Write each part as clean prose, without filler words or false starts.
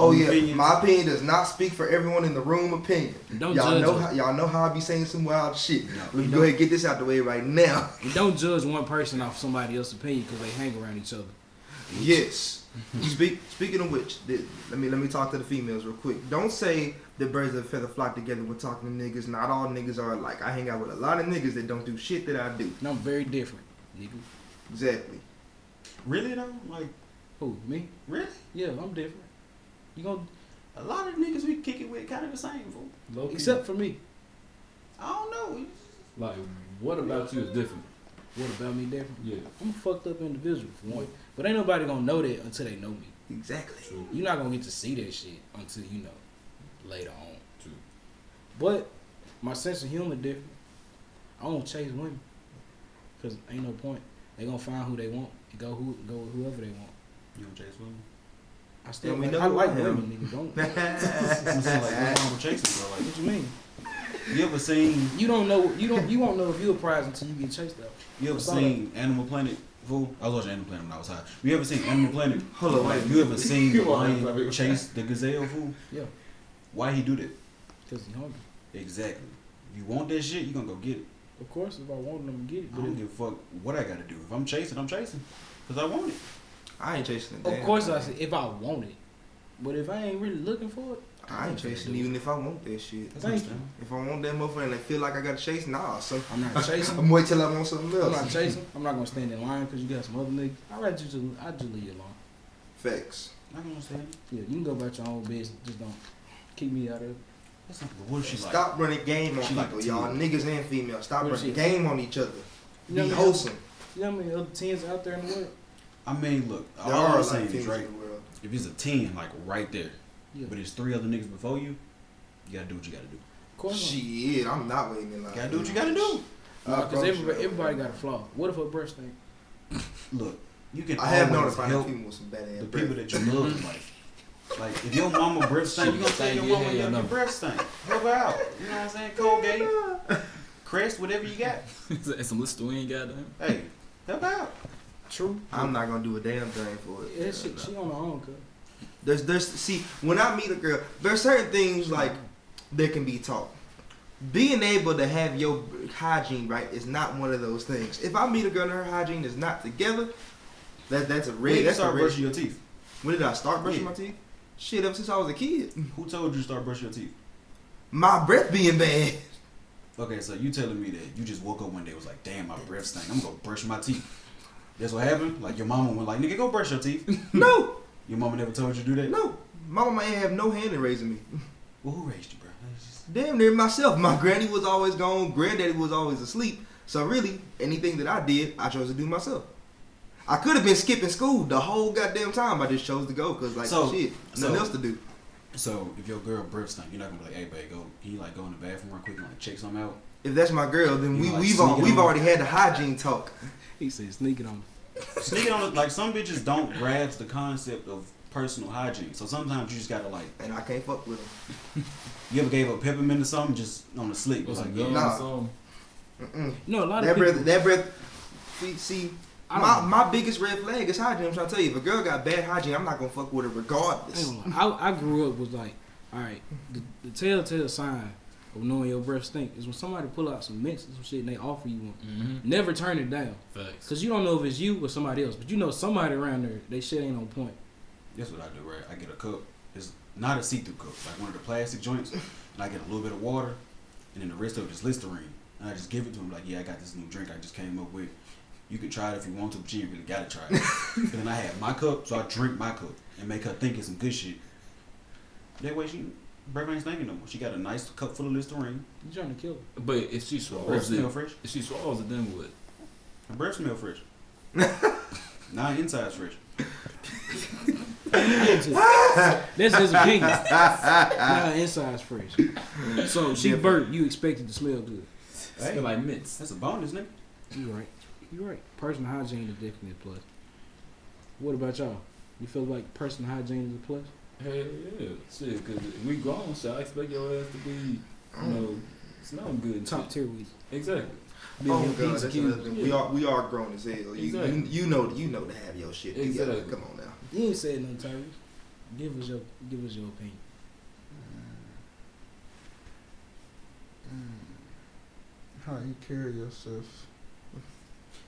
Oh yeah, my opinion does not speak for everyone in the room. Opinion. Y'all know how I be saying some wild shit. No, let me go ahead and get this out the way right now. You don't judge one person off somebody else's opinion because they hang around each other. Yes. Speaking of which, let me talk to the females real quick. Don't say the birds of a feather flock together when talking to niggas. Not all niggas are alike. I hang out with a lot of niggas that don't do shit that I do. And I'm very different, nigga. Exactly. Really though? Like, who, me? Really? Yeah, I'm different. You gonna... A lot of niggas we kick it with kind of the same, fool. Except for me. I don't know. Like, what about you is different? What about me different? Yeah. I'm a fucked up individual, for one. But ain't nobody gonna know that until they know me. Exactly. True. You're not gonna get to see that shit until you know later on. True. But my sense of humor different. I don't chase women. Because ain't no point. They gonna find who they want and go with whoever they want. You don't chase women? I still I like women, nigga. Don't. I'm saying like, no chasing, bro. Like, what you mean? You ever seen? You won't know if you're a prize until you get chased out. You ever seen Animal Planet? Fool? I was watching Animal Planet when I was high. You ever seen Animal Planet? Hold on, like, you ever seen the lion chase the gazelle? Fool? Yeah. Why he do that? Because he hungry. Exactly. If you want that shit, you gonna go get it. Of course, if I want them to get it. I don't give a fuck what I gotta do. If I'm chasing, I'm chasing. Because I want it. I ain't chasing it. Of course, I said if I want it. But if I ain't really looking for it, I ain't chasing even if I want that shit. Thank you. If I want that motherfucker and I feel like I gotta chase, nah. So I'm not chasing. I'm wait till I want something else. I'm not chasing. I'm not gonna stand in line because you got some other niggas. I just leave you alone. Facts. I can understand. Yeah, you can go about your own business. Just don't keep me out of it. What is she like? Stop running game on she people, like y'all. Niggas and females. Stop running game on each other. You know Be wholesome. You know how many other 10s out there in the world? I mean, look. There all are I'm saying like is, right, if it's a 10, like right there, but it's 3 other niggas before you, you gotta do what you gotta do. Of course. Shit, I'm not waiting in line. You gotta do what you gotta do. Because everybody got a flaw. What if her breast stink? Look, you can. I have known to help find people with some bad ass the people that you love in life. Like, if your mama breath stink, you gonna tell your mama your breath stink. Help her out. You know what I'm saying? Colgate, Crest, whatever you got. And some Listerine, goddamn. Hey, help her out. True. I'm not gonna do a damn thing for it. Yeah, she on her own, cuz. See, when I meet a girl, there's certain things like that can be taught. Being able to have your hygiene right is not one of those things. If I meet a girl and her hygiene is not together, that's a red. When did you that's start brushing your teeth? When did I start brushing my teeth? Shit, ever since I was a kid. Who told you to start brushing your teeth? My breath being bad. Okay, so you telling me that you just woke up one day and was like, damn, my breath stink. I'm gonna brush my teeth. That's what happened? Like your mama went like, nigga, go brush your teeth. No. Your mama never told you to do that? No. My mama ain't have no hand in raising me. Well, who raised you, bro? Damn near myself. My granny was always gone. Granddaddy was always asleep. So really, anything that I did, I chose to do myself. I could have been skipping school the whole goddamn time. I just chose to go because shit, nothing else to do. So if your girl breath stink, you're not gonna be like, hey babe, can you like go in the bathroom real quick and like check something out? If that's my girl, then we've already had the hygiene talk. He said sneak it on. Sneak it on. Like some bitches don't grasp the concept of personal hygiene. So sometimes you just gotta like. And I can't fuck with them. You ever gave a peppermint or something just on the sleep? Like, nah. No, a lot of people. That breath. See. My biggest red flag is hygiene. I'm trying to tell you, if a girl got bad hygiene, I'm not gonna fuck with her regardless. I grew up was like, all right, the telltale sign of knowing your breath stink is when somebody pull out some mints or some shit and they offer you one. Mm-hmm. Never turn it down. Facts. Cause you don't know if it's you or somebody else, but you know somebody around there, they shit ain't on point. That's what I do, right? I get a cup. It's not a see-through cup, like one of the plastic joints, and I get a little bit of water, and then the rest of it is Listerine, and I just give it to him like, yeah, I got this new drink I just came up with. You can try it if you want to, but you ain't really gotta try it. And then I have my cup, so I drink my cup and make her think it's some good shit. That way she breath ain't stinking no more. She got a nice cup full of Listerine. You trying to kill her. But if she swallows breath it, smell fresh. If she swallows it, then what? Her breath smell fresh. Now inside's fresh. That's his opinion. Now inside's fresh. So she burped, you expected to smell good. Hey, smell like mints. That's a bonus, nigga. You right. Personal hygiene is definitely a plus. What about y'all? You feel like personal hygiene is a plus? Hell yeah. Shit, because we grown, so I expect your ass to be, smelling good. Top tier weed. Exactly. Oh God, that's another thing. Yeah. We are grown as hell. Exactly. You know to have your shit together. Exactly. Come on now. You ain't saying nothing, Tyrese. Give us your opinion. How you carry yourself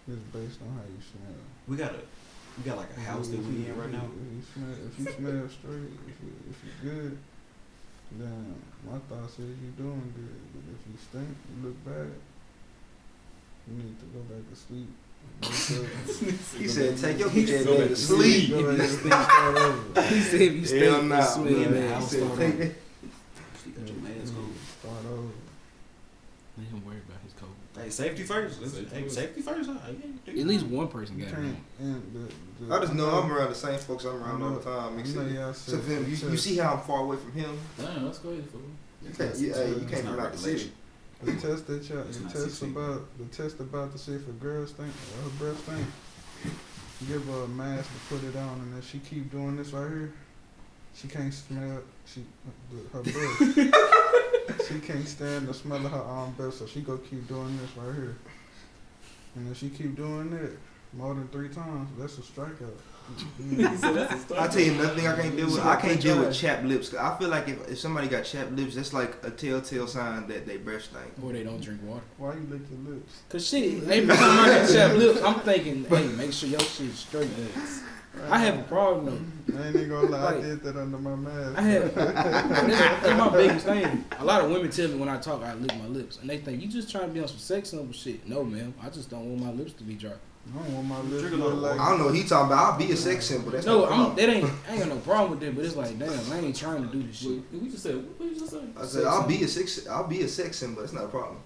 is based on how you smell. We got like a house that we in right now. If you smell straight, if you good, then my thought says you doing good. But if you stink, you look bad, you need to go back to sleep. He said, "Take your bitch ass back to sleep." Go back to sleep, start over. He said if you stink, Hell nah, you smell man. bad. He said, "Take that." Sleep at your man's cold. Start over. Let him worry about his cold. Hey, safety first. Safety first. Huh? At least one person got it wrong. And I just know I'm around the same folks I'm around all the time. Except Except for him, you see how I'm far away from him. Damn, that's crazy, fool. You can't run out the city. The test that y'all, It's the not test 16. about to see if a girl stink or her breath stink. Give her a mask to put it on, and if she keep doing this right here, she can't smell her breath. She can't stand the smell of her own breath, so she go keep doing this right here. And if she keep doing that more than 3 times, that's a strikeout. I tell you nothing I can't deal with. I can't deal with chapped lips. I feel like if somebody got chapped lips, that's like a telltale sign that they breath stink. Or they don't drink water. Why you lick your lips? Cause shit, every time I got chapped lips, I'm thinking, hey, make sure your shit's straight. I have a problem though. I ain't even gonna lie, Like, I did that under my mask. I have that's my biggest thing. A lot of women tell me when I talk, I lick my lips, and they think you just trying to be on some sex symbol shit. No, ma'am, I just don't want my lips to be dry. I don't want my lips Drink to a lot look of like. I don't know what he talking about. I'll be a sex symbol. That's No, not a problem. I ain't got no problem with that, but it's like, damn, I ain't trying to do this shit. We just said, what did you just say? I said I'll be a sex symbol. That's not a problem.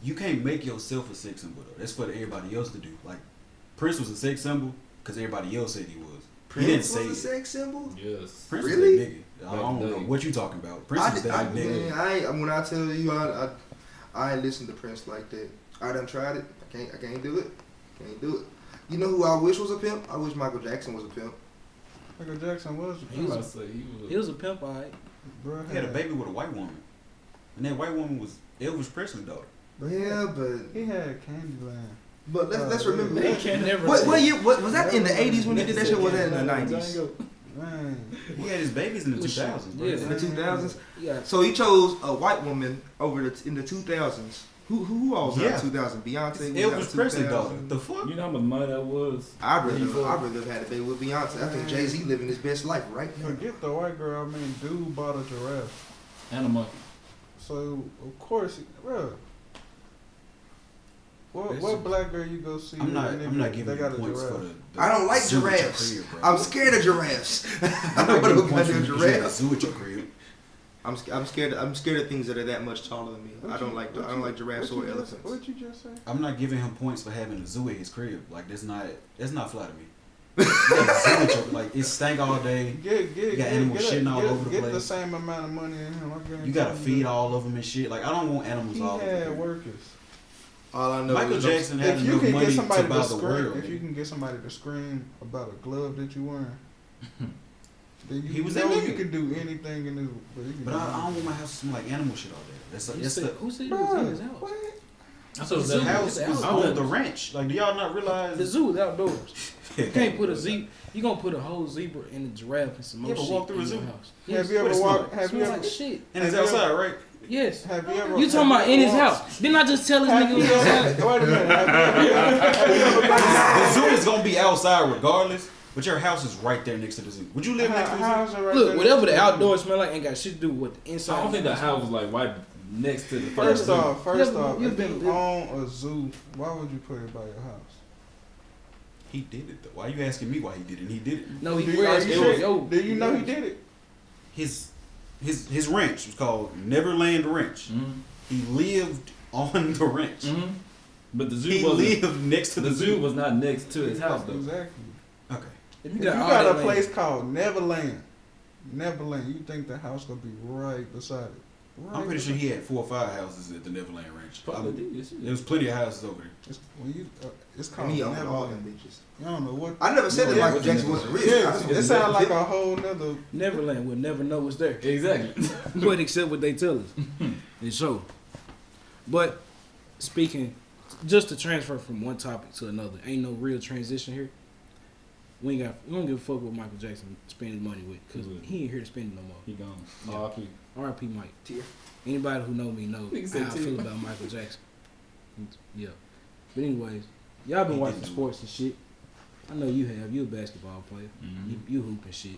You can't make yourself a sex symbol though. That's for everybody else to do. Like Prince was a sex symbol because everybody else said he was. He didn't Prince say was a it. sex symbol. Yes. Prince Really? was that nigga. I don't know what you talking about. Prince was that nigga. When I tell you, I ain't listen to Prince like that. I done tried it. I can't do it. Can't do it. You know who I wish was a pimp? I wish Michael Jackson was a pimp. Michael Jackson was. He was a pimp, alright. Bro, He had a baby with a white woman, and that white woman was Elvis Presley's daughter. Yeah, but He had Candyland. let's remember. They can never. What year? What was that in the 80s when he did that shit? Or was that in the 90s? Man. He had his babies in the 2000s. Bro. Yeah. In the 2000s. Yeah. So he chose a white woman in the 2000s. Who all was in the 2000s? Beyonce. Elvis Presley's daughter. The fuck? You know how much money that was? I'd rather have had a baby with Beyonce. I think Jay-Z living his best life right now. Forget the white girl. I mean, dude bought a giraffe. And a monkey. So of course, bro. What black girl you go see? I'm not giving they you got a points giraffe. for the I don't like zoo at your giraffes. crib, bro. I'm scared of giraffes. I'm not Nobody giving got points no for the giraffes. zoo at your crib. I'm scared of things that are that much taller than me. I don't like giraffes or elephants. What you just say? I'm not giving him points for having a zoo at his crib. Like that's not fly to me. You got a zoo at your, like it stank all day. You got animals shitting all over the Get place. the same amount of money in him. You gotta feed all of them and shit. Like I don't want animals He all over the had place. workers. All I know Michael is Jackson had If you enough can money get to somebody buy to the scream, world. if you can get somebody to scream about a glove that you wearing, then you He was know that you nigga. can do anything in this. But I don't want my house to smell like animal shit all day. That's Who the said he was in his house? I thought it was The the that house the was outdoors. on the ranch. Like do y'all not realize? The zoo is outdoors. You can't put a zebra. You gonna put a whole zebra and a giraffe and some more You ever shit walk through a in zoo? your house. Have Yes. you What ever it walked? smell Have you Smells ever? like shit. And it's Have you outside, right? Yes. Have you ever? You talking about in his walked- house? Didn't I just tell this Have nigga you in his house? ever? Wait a minute. Have you ever been The zoo is gonna be outside regardless, but your house is right there next to the zoo. Would you live next to the zoo? How's it right Look, there whatever next the to outdoors smell like ain't got shit to do with what the inside. I don't think the house was like right next to the First zoo. off, You've if been- you own a zoo, why would you put it by your house? He did it though. Why are you asking me why he did it? And he did it. No, he Do you- are wears you it. sure? Yo, Do you know he did it? His ranch was called Neverland Ranch. Mm-hmm. He lived on the ranch. Mm-hmm. But the zoo He wasn't. lived next to The zoo was not next to his house though. Exactly. Okay. If If you you got, all got that a land- place called Neverland, you think the house gonna be right beside it? Right I'm pretty sure beside he had 4 or 5 houses at the Neverland Ranch. Probably did. Shit. There was plenty of houses over there. It's, when you, it's And called he owned all Neverland. them bitches. You don't know what. I never said that Yeah, Michael Jackson wasn't rich. Yeah, it sounds like a whole nother. Neverland will never know what's there. Exactly. But except what they tell us. And so. But speaking, just to transfer from one topic to another, ain't no real transition here. We don't give a fuck what Michael Jackson spend his money with, because he ain't here to spend it no more. He gone. Yeah. R.I.P. R.I.P. Mike. Tear. Anybody who know me knows Nigga said how I tear. feel about Michael Jackson. Yeah. But anyways, y'all been watching sports and shit. I know you have. You a basketball player. Mm-hmm. You hooping shit.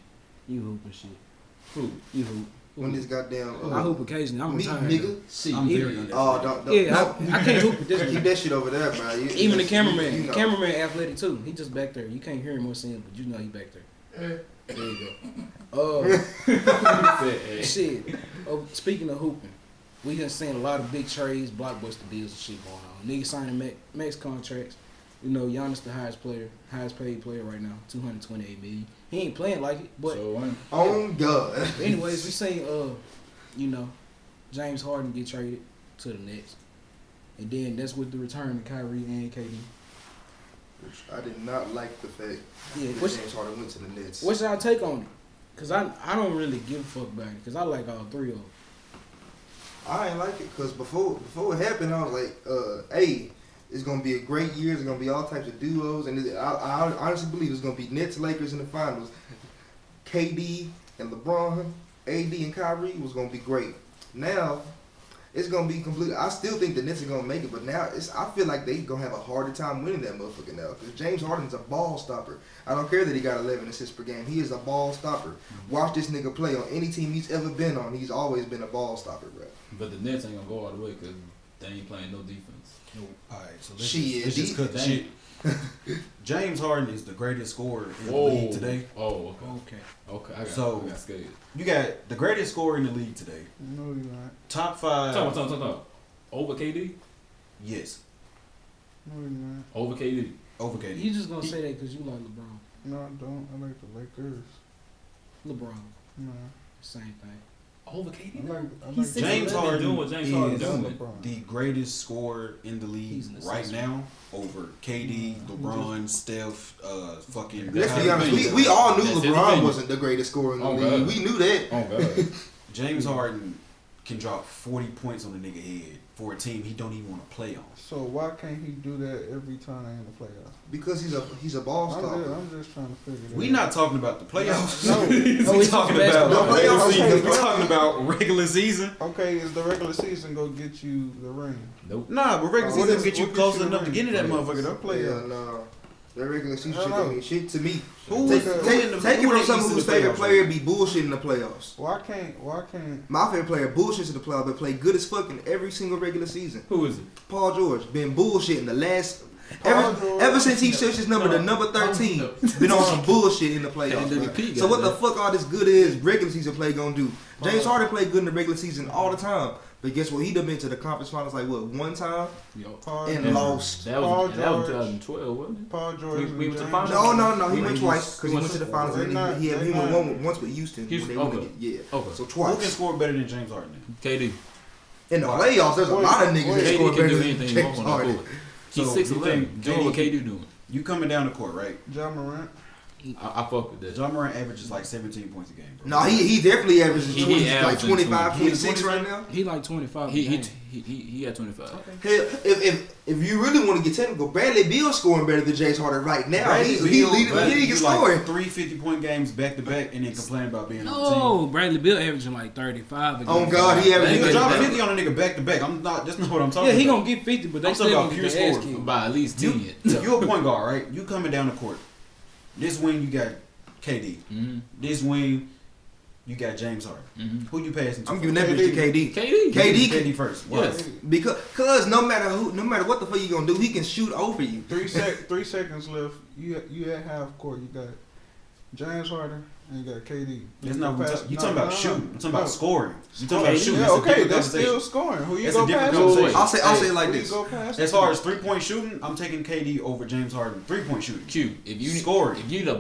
Who? You hoop. When this goddamn I hoop occasionally. I'm me, retired. nigga. See, I'm even, very good. Oh, don't. yeah, I can't hoop with this Keep nigga. that shit over there, bro. Even the cameraman. You know. Cameraman athletic too. He just back there. You can't hear him or see him, but you know he back there. There you go. Shit. Oh, speaking of hooping, we done seen a lot of big trades, blockbuster deals and shit going on. Niggas signing max contracts. You know, Giannis the highest paid player right now, $228 million. He ain't playing like it, but So, Oh God. anyways, we seen you know, James Harden get traded to the Nets, and then that's with the return of Kyrie and KD. I did not like the fact Yeah, that what's James Harden went to the Nets. y'all take on it? Cause I don't really give a fuck about it, cause I like all three of them. I ain't like it because before it happened, I was like, hey, it's gonna be a great year. It's gonna be all types of duos, and I honestly believe it's gonna be Nets Lakers in the finals. KD and LeBron, AD and Kyrie was gonna be great. Now it's gonna be complete. I still think the Nets are gonna make it, but now I feel like they gonna have a harder time winning that motherfucker now because James Harden's a ball stopper. I don't care that he got 11 assists per game. He is a ball stopper. Watch this nigga play on any team he's ever been on. He's always been a ball stopper, bro. but the Nets ain't gonna go all the way because they ain't playing no defense. Alright, so let's Shit, just cut the shit. James Harden is the greatest scorer in the Whoa. league today. Oh, Okay. okay. I got scared. You got the greatest scorer in the league today. No, you're not. Top 5. Talk. Over KD? Yes, No, you're not. Over KD. over KD. You just gonna say that because you like LeBron. No, I don't. I like the Lakers. LeBron, No. same thing. Over KD? I like He's James 6'11" Harden doing what James Harden is doing. LeBron. the greatest scorer in the league He's an right assist. now over KD, LeBron, Steph, fucking. Let's be Kyrie. honest. We all knew That's his LeBron opinion. wasn't the greatest scorer in the Oh, league. God. We knew that. Oh, God. James Harden can drop 40 points on a nigga head for a team he don't even want to play on. So why can't he do that every time they in the playoffs? Because he's a ball stopper. I'm just trying to figure it out. We not talking about the playoffs. No. we talking about No, playoffs. we talking about regular season. Okay, is the regular season gonna get you the ring? Nope. Nah, but regular What season is- get you what close gets you enough to the get into that ring? motherfucker though. Yeah, no. That regular season I shit don't don't know. mean shit to me. Who Take was- it who from in the someone East in whose the favorite playoffs, player right? be bullshit in the playoffs. Why can't? My favorite player bullshits in the playoffs, but play good as fuck in every single regular season. Who is it? Paul George been bullshitting the last Paul George- ever since he searched his number to number 13. Been on some bullshit in the playoffs. MVP bro. So what the got fuck all this good is regular season play gonna do? James Harden played good in the regular season all the time, but guess what? He done been to the conference finals like what one time Yo. Paul and George- lost. That Paul was George. 2012, wasn't it? Paul George. We and went to the James finals? No, he When went he twice was- because he went to the finals. They're And not- he they're went not- once with Houston. When Houston, they won okay. it. Yeah. Okay. So Who twice. can score better than James Harden? KD. In the playoffs, there's a lot of niggas that KD score can better do than anything he James wants on the Harden. court. He's So, 6'11". you think Doing what KD KD doing. You coming down the court, right? Ja Morant. I fuck with that. John Morant averages like 17 points a game, bro. No, he definitely averages He 20, like averaging 25, 20. 26 right now. He like 25. He game. had 25. Hell, if you really want to get technical, Bradley Beal's scoring better than James Harden right now. Bradley He's Beal leading the league in do like scoring. 3 50-point games back to back and then complain about being on the No, Bradley Beal averaging like 35. Oh God, he team. averages. Nigga drop that- 50 on a nigga back to back. I'm not. That's not what I'm talking Yeah, about. he gonna get 50, but they I'm still talking gonna about get pure their ass scoring. kicked. By at least You, 10. you a point guard, right? You coming down the court. This wing you got KD. Mm-hmm. This wing you got James Harden. Mm-hmm. Who you passing to? I'm giving that bitch to KD. KD. KD first. Why? Yes. Because no matter what the fuck you gonna do, he can shoot over you. 3 seconds left. You at half court. You got James Harden and you got KD. That's not what pass- you talking about shooting. I'm talking about scoring. You talking KD. about shooting. Yeah, That's a okay, different that's conversation. still scoring. Who you That's go a different past? conversation. I'll say it Who like you this. go past? As far as 3-point shooting, I'm taking KD over James Harden. 3-point shooting. Q. If you Scoring. if you need a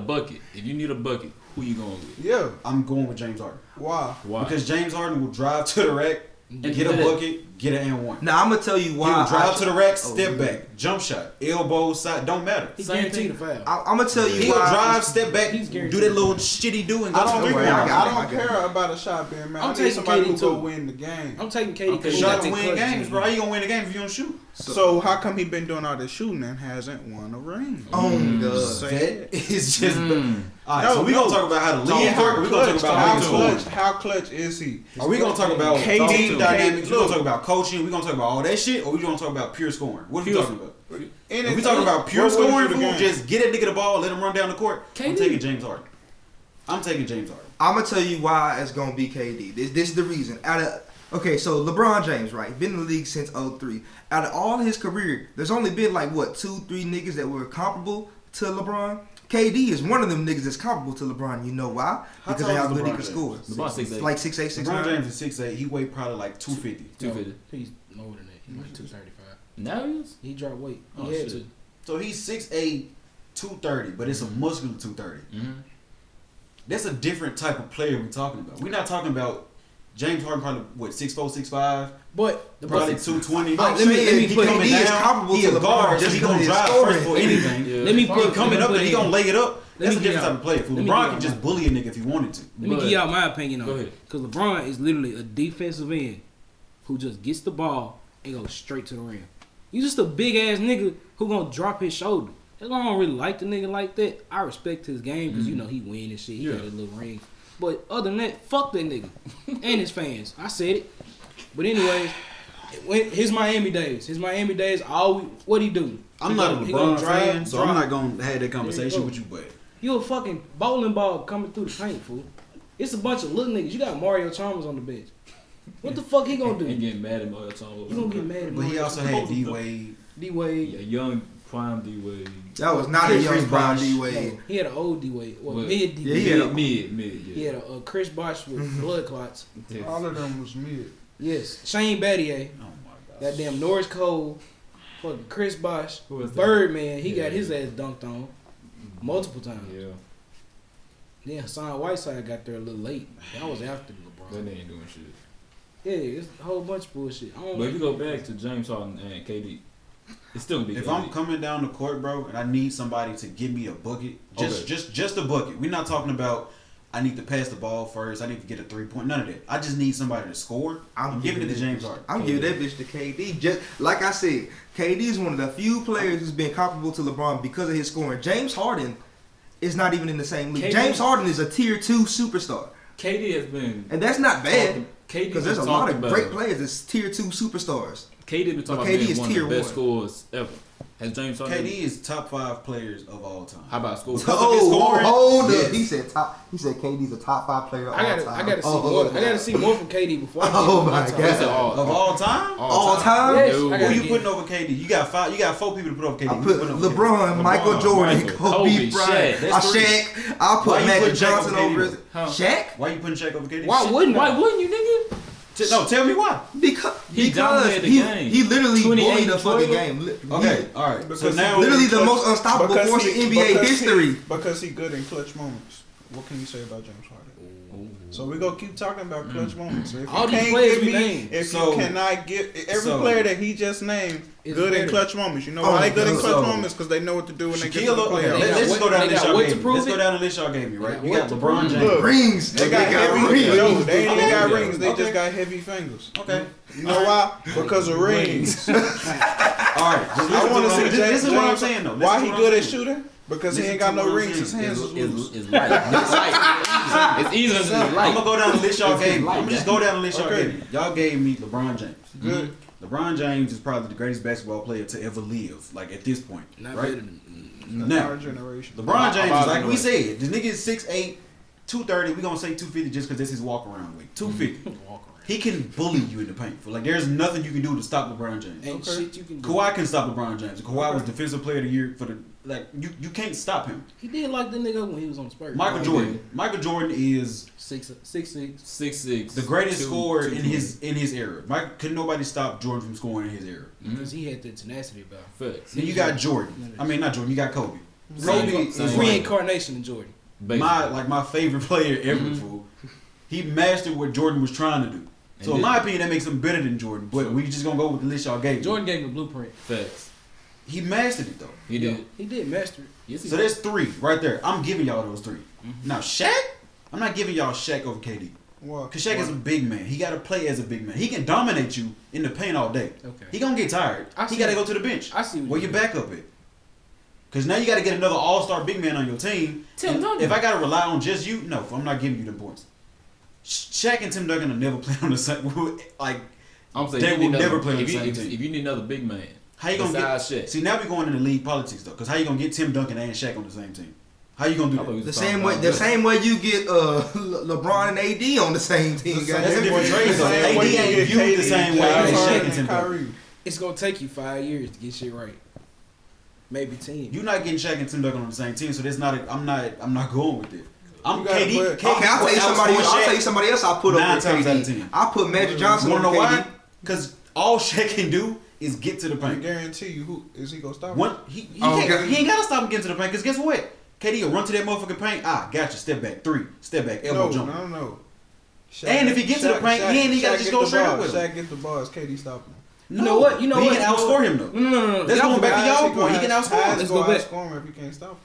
bucket, who you going with? Yeah. I'm going with James Harden. Why? Why? Because James Harden will drive to the rack, And get a bucket, get an and one. Now I'm gonna tell you why. He'll drive to the rack, Oh, step yeah. back, jump shot, elbow, side, don't matter. He Same guaranteed thing. a foul. I'm gonna tell you He'll why. drive, step back, He's do guaranteed. that little shit he do and go I to don't, the worry, rim. I got it. I don't care about a shot being man. I'm I need taking somebody KD who go too. win the game. I'm taking KD because he Shot got to that win clutch games, in bro. him. How you gonna win the game if you don't shoot? So how come he been doing all this shooting and hasn't won a ring? Oh God. That is just. Alright, No, so we gonna talk about how the league work. Or we gonna talk about league scoring? how clutch is he? Are we gonna talk about KD team dynamics? We look. gonna talk about coaching? We gonna talk about all that shit? Or we gonna talk about pure scoring? What are we Pure- talking about? If we talking about pure scoring, fool, just get that nigga the ball, let him run down the court. I'm KD. taking James Harden. I'm taking James Harden. I'm gonna tell you why it's gonna be KD. This is the reason. Okay, so LeBron James, right? Been in the league since 03. Out of all his career, there's only been like what 2-3 niggas that were comparable to LeBron. KD is one of them niggas that's comparable to LeBron. You know why? How Because tall of how is good he LeBron can James? score. LeBron 6'8". Like 6'8", 6'9". LeBron James is 6'8". He weighed probably like 250. 250. He's lower than that. He's like 235. Now he is? He dropped weight. He Oh, had shit. to. So he's 6'8", 230, but it's a muscular 230. Mm-hmm. That's a different type of player we're talking about. We're not talking about James Harden probably what 6'4", 6'5", But the probably but 220. But let me he put- coming KD is down. comparable He to a LeBron guard, so just he gonna because drive he's first for scoring. anything. Yeah. let me He put coming up put there, he in- gonna lay it up. Let That's me a different get type out. of player. Fool. Let me LeBron get can out just my- bully a nigga if he wanted to. Let me But- give y'all my opinion Go on it. ahead. Because LeBron is literally a defensive end who just gets the ball and goes straight to the rim. You just a big ass nigga who gonna drop his shoulder. That's why I don't really like the nigga like that. I respect his game because you know he win and shit. He Yeah. got a little ring. But other than that, fuck that nigga and his fans. I said it. But anyways, his Miami days. What he do? I'm He not gonna- a he gonna LeBron drive, fan, so drop. I'm not gonna have that conversation go. with you, but You a fucking bowling ball coming through the paint, fool. It's a bunch of little niggas. You got Mario Chalmers on the bench. What the fuck he gonna And do? getting mad at Mario Chalmers. You gonna get mad at but he Mario also Chalmers. had D Wade. D Wade. A young prime D Wade. That was not a Chris young Prime Bosh. D No, Wade. he had an old D Wade. Well, What? mid D Yeah, Wade. he had a- Mid. He had a Chris Bosh with blood clots. Yeah. All of them was mid. Yes. Shane Battier. Oh my god. That damn Norris Cole. Fucking Chris Bosh. Who was that? Birdman. He Yeah. got his ass dunked on multiple times. Yeah. Then Hassan Whiteside got there a little late. That was after But LeBron. they ain't doing shit. Yeah, it's a whole bunch of bullshit. I don't But if you like go back to James Harden and KD, it's still gonna be If KD. I'm coming down the court, bro, and I need somebody to give me a bucket, just a bucket. We're not talking about I need to pass the ball first. I need to get a 3-point. None of that. I just need somebody to score. I'm giving it to James Harden. I'm giving that bitch to KD. Just like I said, KD is one of the few players who's been comparable to LeBron because of his scoring. James Harden is not even in the same league. KD James Harden is a tier 2 superstar, KD has been and that's not bad KD because there's a been lot talked of about- great players that's tier 2 superstars. KD been talking But about KD being is one of tier the best 1. scorers ever. Has James Harden? KD is top 5 players of all time. How about score? Because of his scoring, hold up. yes. He said KD's a top 5 player of all time. I gotta see more. I gotta see more from KD before. I Oh give my him God. time. He said all, Of all time? All time? Yes, Dude. I Who gotta you get- putting over KD? You got 4 people to put over KD. I Who put you putting over LeBron, KD? Michael Jordan, Michael, Kobe Kobe, Bryant, Shaq. That's three. Shaq. I'll Why put you Magic putting Shaq Johnson over over KD? Huh? Shaq Why you putting Shaq over KD? Why wouldn't I? Why wouldn't you, nigga? No, tell me why. because He dominated the game. he literally 28, bullied the fucking 12. game. Okay, all right. So Because now Literally the most unstoppable Because force he- in NBA because history. Because he good in clutch moments. What can you say about James Harden? So we gonna keep talking about clutch moments. If All you these can't players give we me, named. if So- you cannot get every so- player that he just named Is good in better. clutch moments. You know Oh, why they good in so- clutch moments? Because they know what to do when they get to Shaquille, the okay, playoffs. They got let's just go down what- the they list got y'all what gave to me. prove Let's go it? down the list y'all gave me, right? got We what got to LeBron prove it. James. Look, Rings. they got heavy rings. rings. No, they ain't even got Okay. rings. They Okay. just got heavy fingers. Okay. You know why? Because of rings. All right. Just I want to see this, James. this is what I'm James- saying, though. This Why is he what good I'm at saying. shooting? Because he Listen ain't got to no what I'm rings. His saying. hands is loose. It's light. It's light. It's easier than it's I'm light. gonna go down the list y'all It's gave me. light, I'm gonna just man. go down the list y'all Okay. gave me. Y'all gave me LeBron James. Good. LeBron James is probably the greatest basketball player to ever live. Like at this point, Not right? better than Now, Our generation. LeBron James About is like we generation. said. The nigga is 6'8", 230. We gonna say 250 just because that's his walk around weight. 250. walk around. He can bully you in the paint. Like there's nothing you can do to stop LeBron James. Ain't Okay. shit you can do. Kawhi can stop LeBron James. Kawhi was defensive player of the year for the you can't stop him. He did like the nigga when he was on Spurs. Michael Right. Jordan. Michael Jordan is 6'6". 6'6". the greatest scorer in 220. his era. Couldn't nobody stop Jordan from scoring in his era. Because he had the tenacity about him. Facts. Then you got Jordan. I mean not Jordan. You got Kobe. Kobe Same- is same. like Reincarnation of Jordan. my favorite player ever. Fool. He mastered what Jordan was trying to do. So in my opinion, that makes him better than Jordan. But we just gonna go with the list y'all gave. Jordan gave him a blueprint. Facts. He mastered it though. He did. He did master it. Yes, he So did. there's 3 right there. I'm giving y'all those 3. Now Shaq, I'm not giving y'all Shaq over KD. Why? Cause Shaq is a big man. He got to play as a big man. He can dominate you in the paint all day. Okay. He gonna get tired. I He see got to what- go to the bench. I see what Where you your mean. backup at? Cause now you got to get another all-star big man on your team. Tim And Duncan. if I got to rely on just you, no, I'm not giving you the points. Shaq and Tim Duncan will never play on the same. Like I'm saying they you need will another- never play on the if you- same if, team. If you need another big man, How you gonna besides get? Shaq. See, now we're going into league politics though. Cause how you gonna get Tim Duncan and Shaq on the same team? How you gonna do I thought that? we was The talking same way, about the this. same way you get LeBron and AD on the same team. The goddamn. That's a different way- trade though. the same AD way you ain't get viewed the KD, same way James as Shaq Harden, and Tim and Duncan. Kyrie. It's gonna take you 5 years to get shit right. Maybe 10. You're not getting Shaq and Tim Duncan on the same team, so that's not. I'm not going with it. I'm You gotta KD. put- Okay, I'll tell you somebody. I'll tell you somebody else. I put up 9 with times out of KD. 10. I put Magic Johnson You on wanna know why? KD. Because all Shaq can do is get to the I paint. guarantee you, who is he gonna stop? One, he Oh, can't, God. he ain't gotta stop him getting to the paint. Because guess what? KD will run to that motherfucking paint. Gotcha. Step back, 3. Step back, elbow No, jump. no. And if he gets to the paint, he ain't gotta just go straight up with him. Shaq get the ball. Is KD stopping him? You know what? You know but what? He can outscore him though. No. That's Y'all going back to forgot- y'all point. He can outscore him. Let's go back. Outscore him if you can't stop him.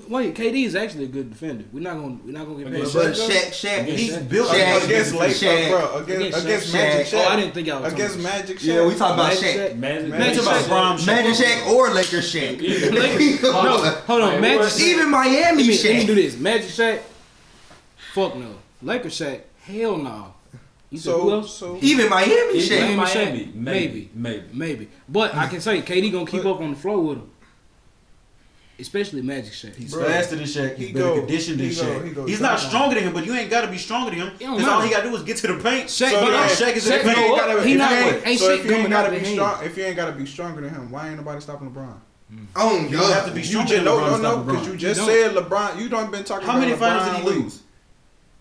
Wait, KD is actually a good defender. We're not gonna get Okay, past But that. Shaq, He's Shaq. built Shaq. Against Lakers, Shaq. bro. Against Shaq. Magic Oh, I Shaq. didn't think y'all was Against talking about Magic Shaq. Yeah, we talking about Magic Shaq. Magic. Man, talking about Bron Shaq. Magic Shaq or Lakers Shaq. No, hold on. Hey, Magic what? Shaq. Even Miami Let me do Shaq. this. Magic Shaq. Fuck no. Lakers Shaq. Hell no. You said who else? So Even Miami Even Shaq. Miami. Shaq. Maybe. Maybe. But I can say KD gonna keep up on the floor with him. Especially Magic Shaq. He's Bro, faster than Shaq. He's he better go- conditioned than he go- Shaq. he go He's not down. stronger than him, but you ain't got to be stronger than him. It don't Because all matter. he got to do is get to the paint. Shaq, So but then- Shaq is in if the you paint. ain't gotta- He if not- you ain't so shit if you ain't coming gotta out be of his strong, if you ain't gotta be stronger than him, why ain't nobody stopping LeBron? Oh You don't have to God. be You stronger just than LeBron to no, stop because you LeBron. just You said LeBron. You don't been talking How about many LeBron finals did he league. lose?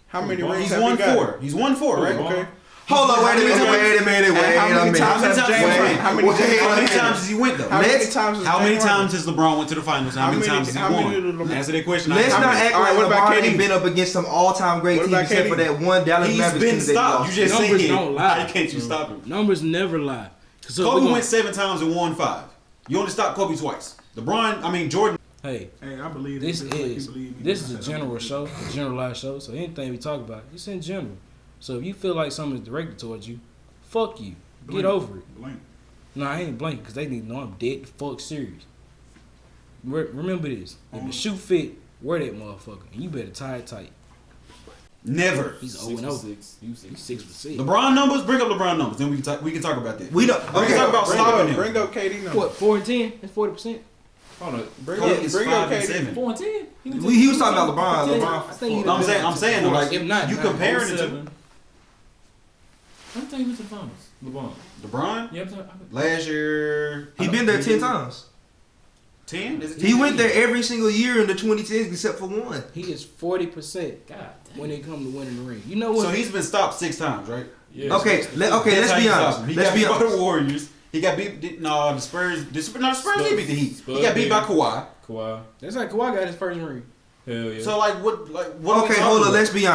How many LeBron. rings He's have won he got? 4. He's won 4, right? Okay. Hold on, wait a minute, And wait a minute. how many times has James Wait. won? How many Wait. James How won? many times has he went though? How many Let's- times has How many James won? times has LeBron went to the finals? How many times has he how many did won? LeBron- Answer that question. Let's How not many? act All right, like what about LeBron KD? ain't been up against some all-time great What teams about except KD? for that one Dallas He's Mavericks been team that he stopped. lost. You just Numbers said don't lie. How can't you stop him? Numbers never lie. So Kobe we're went 7 times and won 5. You only stopped Kobe twice. Jordan. Hey, Hey, I believe this just like you is believe me. this is a general show, a generalized show. So anything we talk about, it's in general. So if you feel like something is directed towards you, fuck you. Get Blink. over it. Blank. No, I ain't blanking because they need to know I'm dead the fuck serious. Remember this. If the shoe fit, wear that motherfucker. And you better tie it tight. Never. He's 6 0 for 0. 6. You 6. He's 6 for 6. LeBron numbers. Bring up LeBron numbers. Then we can talk about that. We don't. We can talk about stopping him. Bring up KD now. What, 4 and 10? That's 40%. Hold on. Bring Kobe up is bring 5 up and KD. 7. 4 and 10. He was talking about LeBron. I think he I'm saying though, like If not, you nah. comparing it to 7. I'm telling you, who's the finals? LeBron. LeBron Yeah, I'm talking. last year. He been there 10 times. 10. Is it He 10? went there every single year in the 2010s except for one. He is 40% God damn. when it comes to winning the ring. You know what? So he's been stopped 6 times, right? Yeah. Okay, That's let's how be you stop honest. him. He Let's got be beat by the honest. Warriors. He got beat. No, the Spurs. The Spurs did beat the Heat. He Spurs got beat did. by Kawhi. Kawhi. That's like Kawhi got his first ring. Hell yeah. So what? What? are we Okay, talking hold on. about? Let's be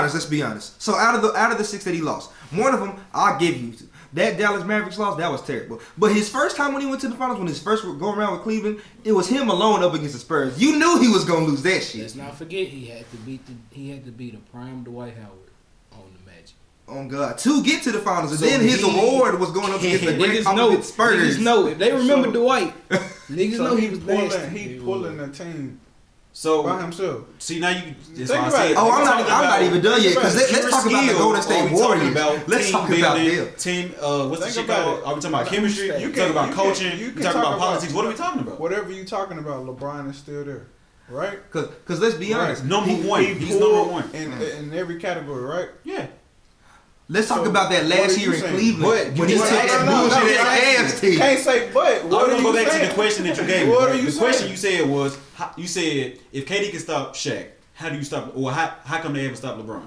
honest. So out of the 6 that he lost, one of them I'll give you. That Dallas Mavericks loss, that was terrible. But his first time when he went to the finals, when his first go around with Cleveland, it was him alone up against the Spurs. You knew he was gonna lose that shit. Let's not forget he had to beat the prime Dwight Howard on the Magic. On God, to get to the finals, and So then his he- award was going up against the great opposite Spurs. Niggas know. If they remember So- Dwight, niggas know he was nasty. He pulling the team by So himself. see now you. That's Think why I about said. it. Oh, we're I'm talking not about even done yet. Because let's pure talk about the skill, Golden or State we talking Warriors. about Let's team talk about building, them. Team. What's the Think shit about called? it. Are we talking about chemistry? You You can- talking about you coaching? can- you You can talking talk about about- politics? What are we talking about? Whatever you talking about, LeBron is still there, right? Because let's be honest. Number He one. He's pulled number one. in every category, right? Yeah. Let's talk So, about that what last are you year in saying? Cleveland But when you he just took asked that me. bullshit No, at Cavs team. Can't say but. What I'm are gonna you go back saying? to the question that you gave me. What right? are you The question saying? you said was, you said if KD can stop Shaq, how do you stop? Or how come they haven't stopped LeBron?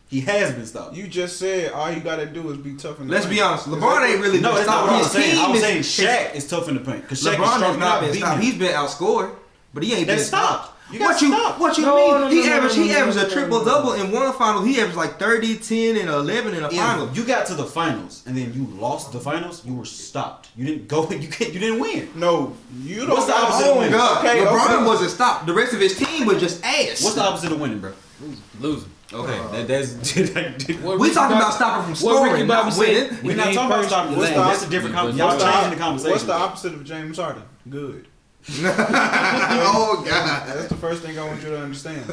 He has been stopped. You just said all you gotta do is be tough in the Let's paint. be honest. Is LeBron that ain't really No, been that's not stopped. what I was His saying. I team was is- saying Shaq is tough in the paint because Shaq LeBron is strong. has not been beating stopped. him. He's been outscored, but he ain't been That's stopped. stopped. What you mean? He averaged a triple double in one final. He averaged like 30, 10, and 11 in a final. You got to the finals and then you lost the finals. You were stopped. You didn't go. You didn't win. No, you don't. What's the opposite of winning? God. Okay, LeBron wasn't stopped. The rest of his team was just ass. What's the opposite of winning, bro? Losing. Okay, that's. We talking about stopping from scoring, not winning. We're not talking about stopping. That's a different conversation. Y'all changing the conversation. What's the opposite of James Harden? Good. Oh God, that's the first thing I want you to understand.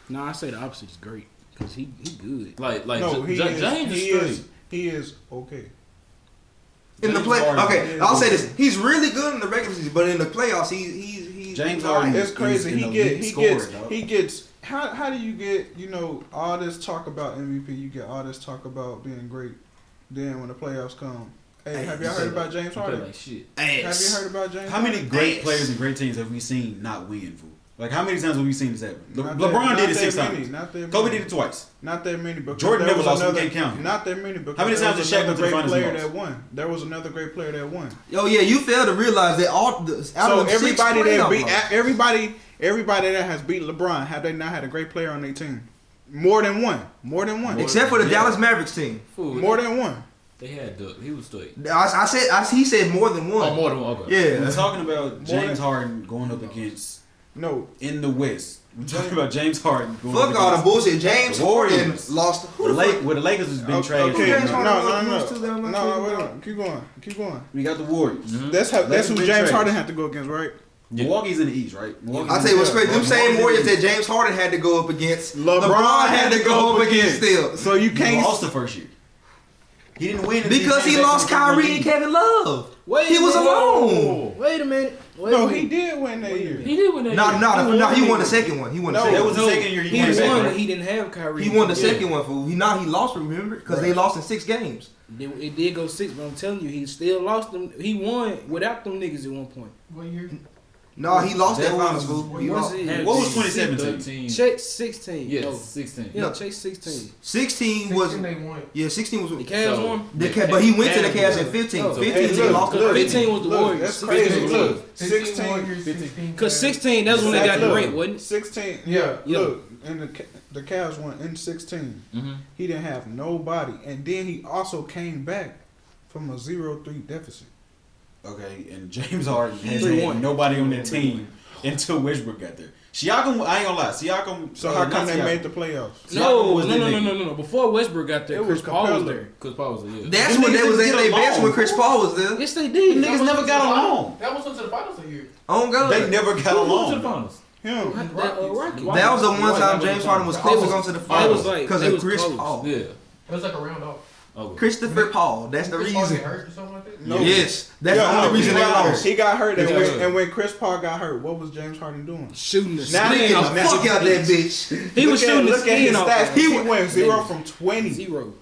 No, I say the opposite is great because he good. Like No, James is he is okay. In the play, okay, I'll say this: he's really good in the regular season, but in the playoffs, he's James Harden. It's crazy. He gets. How do you get all this talk about MVP? You get all this talk about being great. Then when the playoffs come, hey, have y'all heard about James Harden? like shit. Have you heard about James? How many great players and great teams have we seen not win? Fool? Like how many times have we seen this happen? LeBron did it 6 times. Kobe did it twice. Not that many. Because Jordan never lost. Another, We can't count. Not that many. Because how many times did Shaq go to the finals? That won. There was another great player that won. Oh yeah, you fail to realize that out of everybody that beat playoff everybody that has beat LeBron, have they not had a great player on their team? More than one. Except for the Dallas Mavericks team. More than one. They had He was straight. He said more than one. Oh, more than one. Okay. Yeah. We're talking about James Harden going up against in the West. We're talking about James Harden going up Fuck all the against bullshit. James Harden lost. Where the Lakers has been trash. Okay, James Harden no. lose to them? No, wait a minute. Keep going. We got the Warriors. Mm-hmm. That's who been James trash. Harden had to go against, right? Yeah. Milwaukee's in the East, right? I'll tell you what's crazy. Them same Warriors that James Harden had to go up against, LeBron had to go up against still. So you He can't. lost the first year. He didn't win Because he lost Kyrie and Kevin Love. He was alone. Wait a minute. No, he did win that year. He did win that. No, he won the second one. That was the second year He won, but he didn't have Kyrie. He won the second one, fool. He lost, remember? Because they lost in 6 games. It did go 6, but I'm telling you, he still lost them. He won without them niggas at one point. What year? No, he lost that finals, fool. What was it? What was 2017? Chase 16. Yes, No. 16. Yeah, Chase 16. 16 was. 16 they won. Yeah, 16 was. The Cavs won. But he went to the Cavs in 15. Oh, 15 he lost. 15 was the Warriors. That's crazy. Look, 16 16. Because 16, that's when they got Durant, wasn't it? 16. Yeah. Look, and the Cavs won in 16. Mm-hmm. He didn't have nobody, and then he also came back from a 0-3 deficit. Okay, and James Harden hasn't had nobody on that team until Westbrook got there. Siakam, I ain't gonna lie, Siakam. So how come they made the playoffs? No. Before Westbrook got there, Chris Paul was there. Chris Paul was there. Yeah. That's when they was at their best when Chris Paul was there. Yes, they did. Niggas never got along. That was to the finals a year. On God. They never got Who went to the along. finals? Him. That was the one time James Harden was close to going to the finals like- because they of was Chris close. Paul. Yeah. It was like a round off. Okay. Christopher Paul. That's the Chris Paul reason. get hurt or something like that? No. Yes, that's the only reason they lost. He got hurt, Yeah. and when Chris Paul got hurt, what was James Harden doing? Shooting the Now skin Get off. the fuck out that bitch. He was shooting the Look at his skin off. stats. He went 0 from 20. 0.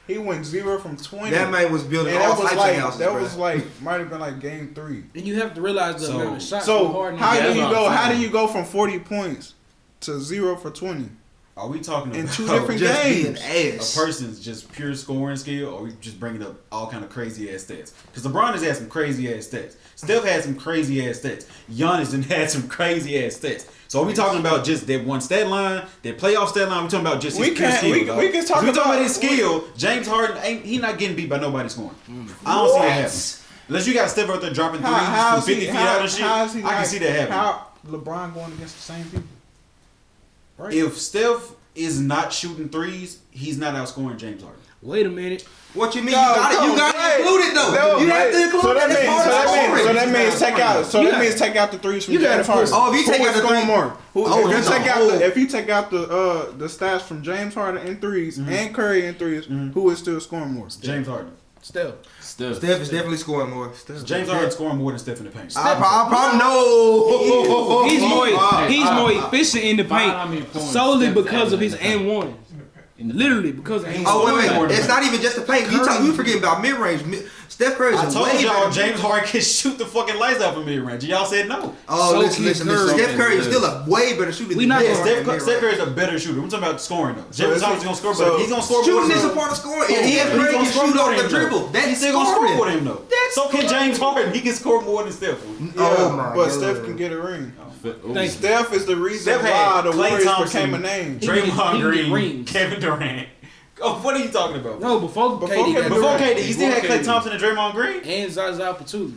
He went 0 from 20. That man was building and all that was types like of houses, that bro. was like might have been like game 3. And you have to realize the amount of shots So Harden how got. do you that's go? what I'm How do saying. you go from 40 points to 0 for 20 Are we talking in about 2 different Just games? being a ass. person's just pure scoring skill, or we just bringing up all kind of crazy ass stats? Because LeBron has had some crazy ass stats. Steph had some crazy ass stats. Giannis done had some crazy ass stats. So are we talking about just that one stat line, that playoff stat line? We talking about just his pure skill. We can talk about his skill. James Harden he not getting beat by nobody scoring. I don't see that happening. Unless you got Steph out there dropping threes from 50 feet out and shit, I can see that happening. How LeBron going against the same people? Right. If Steph is not shooting threes, he's not outscoring James Harden. Wait a minute. What you mean? You got to include it though. You have to include so that it. means that means take out the threes from You gotta James Harden. Oh, if you take out the scoring three- more. Oh, If you take out the stats from James Harden in threes and Curry in threes, who is still scoring more? James Harden. Steph. Steph is definitely scoring more. James Harden scoring more than Steph in the paint. I probably know. He's more efficient in the How many paint points solely Steph because of his averaged in and one. Literally because of his. Oh wait, it's not even just the paint. You forgetting about mid range. Steph Curry's I a told way y'all better. James Harden can shoot the fucking lights out from mid-range. Y'all said no. Oh, So listen. can Curry. Steph Curry is still a way better shooter We than not James gonna- Harden. Steph Curry's a better shooter. We're talking about scoring though. James Harden's gonna score, so but he's gonna score more Shooting than is a him. part of scoring. Yeah, And he's Curry gonna can score shoot more off than the him, dribble. though. That's He's still gonna score scoring. more than him though. That's So can scoring. James Harden. He can score more than Steph. Oh my but God. Steph can get a ring. Thank you. Steph is the reason Steph why had the Klay Warriors Thompson, became a name. He can Draymond get Green, rings. Kevin Durant. Oh, what are you talking about? No, before KD got Kevin Before Durant. KD, he still had Before Klay KD. Thompson and Draymond Green. and Zaza Pachulia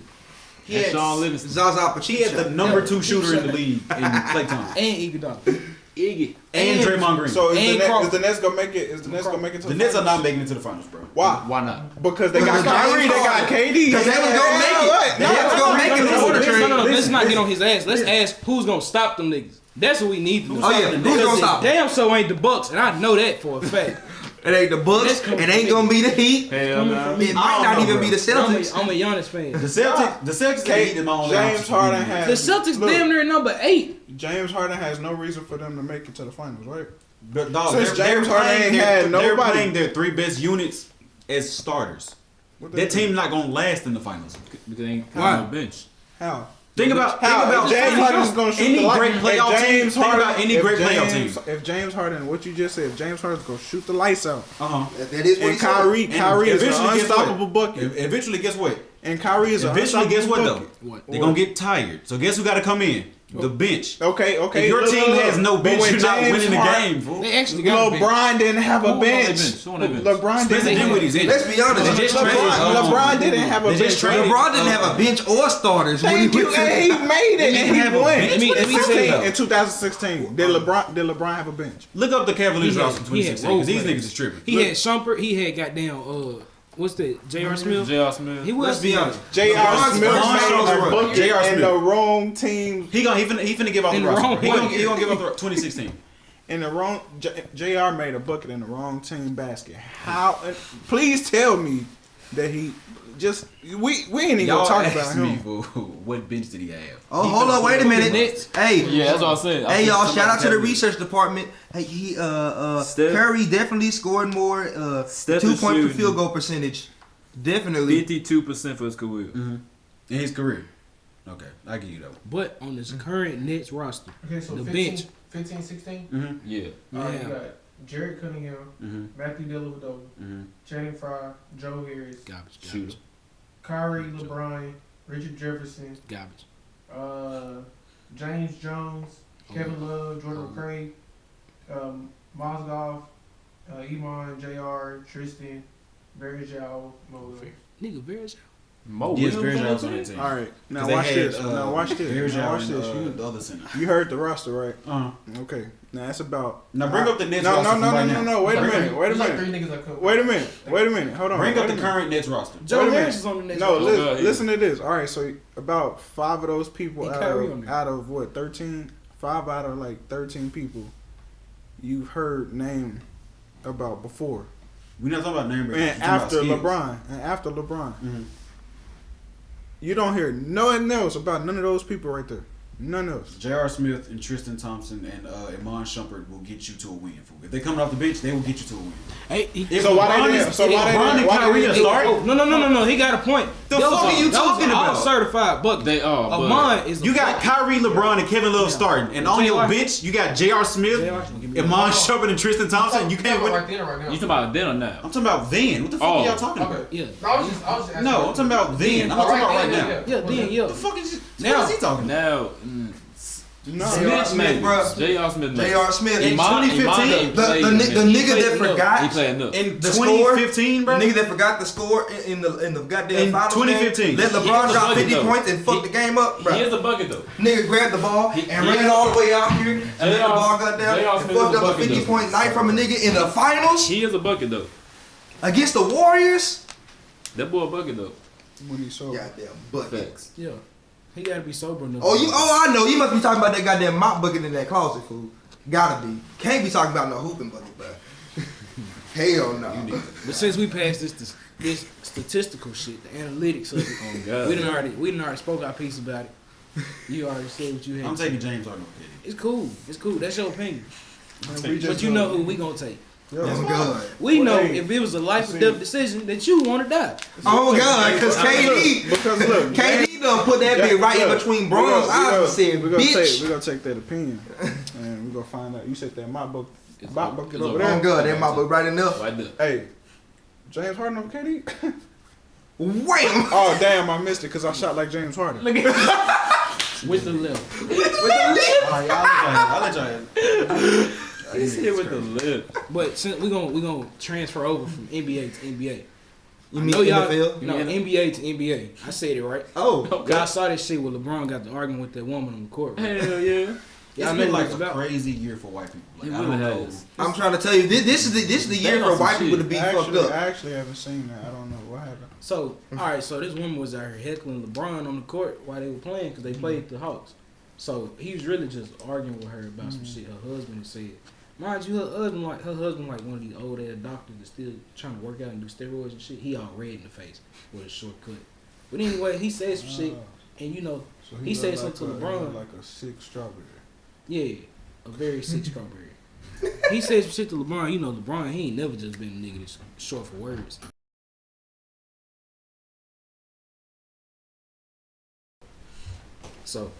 He And had Sean Livingston. Zaza He had the Pachulia. number Yeah. 2 shooter in the league in Klay Thompson and Iguodala. Iggy. and Draymond Green. So And is Crawford. the Nets gonna make it? Is the Nets gonna make it to the the Nets are finals? not making it to the finals, bro. Why? Why not? Because they got Because Kyrie, they James got Harden. KD. Because they was gonna make it. They was gonna make it before the trade. Let's not get on his ass. Let's ask who's gonna stop them niggas. That's what we need to do. Oh yeah, who's gonna stop? Damn, so ain't the Bucks, and I know that for a fact. It ain't the Bucks. It ain't gonna be the Heat. Hell no. It might not even be the Celtics. I'm a Giannis fan. The Celtics can beat them on James Harden has The Celtics look, damn near number 8. James Harden has no reason for them to make it to the finals, right? But dog, Since they're James Harden playing ain't their- had they're nobody. playing their 3 best units as starters. What they That do? team not gonna last in the finals. Because they ain't Why? on the bench. How? Think about If James Harden is gonna shoot any the light, great playoff if team. James Think Harden, about any if great playoff James- team. If James Harden, what you just said, if James Harden's gonna shoot the lights out, That is what he and said. Kyrie And is an eventually, guess what? unstoppable bucket, Eventually, guess what? and Kyrie is an Eventually, unstoppable guess what though? bucket. What? They're gonna get tired. So guess who got to come in? The bench. Okay. If your look, team look, has no but bench, when you're not James winning the Harden- game, fool. They actually got a bench. LeBron didn't have a Who on their bench. bench? Who on their bench? LeBron Spencer didn't. Dinwiddie's in it. Let's be honest. They just traded, LeBron didn't have a they bench. just traded. LeBron didn't have a bench or starters when he Thank you, went and he made it, and he have a won. bench? Let me tell you 16 though. in 2016. Did LeBron have a bench? Look up the Cavaliers He had- roster in he had 2016 because these role niggas players. is tripping. He had Shumpert. He had goddamn what's that? J.R. Smith. J.R. Smith. He was. Let's be honest. J.R. LeBron's Smith first made finals a run. bucket J.R. in Smith. the wrong team. He finna give out In the the roster. wrong He gonna way. give out the 2016. In the wrong, J.R. made a bucket in the wrong team basket. How? Please tell me that he just we ain't even Y'all gonna talk asked about me him. for what bench did he have? Oh, hold on, wait a minute. Nets. Hey, Yeah, that's what I'm saying. hey, y'all! I'm Shout out to the Cavaliers. research department. Hey, Steph- Curry definitely scored more. Steph 2 is point per shooting field goal percentage. Definitely. 52% for his career. In his career. Okay, I give you that one. But on this current Nets roster, Okay, so the 15, bench. 15, 16. Mm-hmm. Yeah. Alright, Yeah. you got Jared Cunningham, Mm-hmm. Matthew Dellavedova, Mm-hmm. Channing Frye, Joe Harris, Garbage. Shooter. Kyrie LeBron, Richard Jefferson, Garbage. James Jones, Kevin Love, Jordan McRae, Mozgov, Iman, JR, Tristan, Barry Jao, Mo Williams. Nigga, very Mo Yes, Williams Barry on Jones on the that team? team. All right, now 'Cause they watch had, this. Now watch Barry this. Now Jones watch this. and, the other center. You heard the roster, right? Uh-huh. Okay. Now it's about. Now bring up the Nets No, roster no, no, from right no, now. no, no. Wait a Like, minute. Wait a there's like minute. 3 niggas that could. Wait a minute. Wait a minute. Hold on. Bring wait up a the minute. current Nets roster. Joe Wait a Harris minute. is on the Nets. No, roster. yeah. listen to this. All right, so about 5 of those people And out Kyrie on of, there. out of what 13, 5 out of like 13 people, you've heard name about before, We're not talking about name breakers. and after LeBron, Mm-hmm. you don't hear nothing else about none of those people right there. None else. J.R. Smith and Tristan Thompson and Iman Shumpert will get you to a win. Fool. If they coming off the bench, they will get you to a win. Hey, If So why LeBron they is- didn't? So if why they LeBron didn't? and Why Kyrie they are didn't? starting, No. He got a point. The fuck are you talking about? All certified bucket. They are. but- Amon is. you got Kyrie, LeBron, and Kevin Love starting, and on your J.R. bench you got J.R. Smith, J.R. give me Iman Shumpert, and Tristan Thompson. You can't win. right then or right now. You talking about then or now? I'm talking about then. What the fuck Oh. are y'all talking about? Okay. Yeah. I was just asking. No, I'm talking about then. I'm not talking about right now. Yeah, then yeah. What the fuck is Now- what is he talking about? Now, No. J.R. Smith Smith, maybe. bruh. J.R. Smith maybe. J.R. Smith. In 2015, The nigga that He forgot played enough. In the 2015, the bro. nigga that forgot the score in the goddamn In finals 2015. game, let He LeBron is a drop bucket, 50 though. points and fuck the game up, bro. He is a bucket though. Nigga grabbed the ball He- and he- ran all the way out here and let the J.R. ball got down J.R. and Smith fucked is a up a bucket, 50-point night from a nigga in the finals He is a bucket though. against the Warriors. That boy a bucket though. When he sold. Goddamn bucket. Facts. Yeah. He gotta be sober enough. Oh, I know. You must be talking about that goddamn mop bucket in that closet, fool. Gotta be. Can't be talking about no hooping bucket, bro. Hell no. But since we passed this statistical shit, the analytics of it, Oh God. we done already spoke our piece about it. You already said what you had. I'm to say. taking James Harden over KD. It's cool. It's cool. That's your opinion. We just But you know who we gonna take. Yo, Oh God. We know Hey, if it was a life or see- death decision that you want to die. Oh God, because KD, Because look, KD done put that bit right in between Bron's eyes and said, we're gonna "Bitch." take that opinion and we're gonna find out. You said that my book, It's my over. book It's over over. there. Oh God, that my book right enough. Right there. Hey, James Harden over KD. Wham! Oh damn, I missed it because I shot like James Harden. Look at with the left. Alright, I'll let y'all. He's here with the lip. But since we gonna transfer over from NBA to NBA. You I mean know y'all NFL? no NBA to NBA. I said it right. Oh, Y'all saw that shit where LeBron got to arguing with that woman on the court. Right? Hell yeah. It's Y'all know been what like it's a about. crazy year for white people. Like, It I really don't know. has. I'm trying to tell you, this is the year They for on some white people to shit. be fucked I up. actually haven't seen that. I don't know what happened. So, all right, so this woman was out here heckling LeBron on the court while they were playing because they played the Hawks. So he was really just arguing with her about some shit her husband had said. Mind you, her husband like one of these old ass doctors that's still trying to work out and do steroids and shit. He all red in the face with a short cut. But anyway, he said some shit, and you know, So He said looked something to he LeBron. looked like a sick strawberry. yeah, a very sick strawberry. He said some shit to LeBron. You know, LeBron, he ain't never just been a nigga that's short for words. So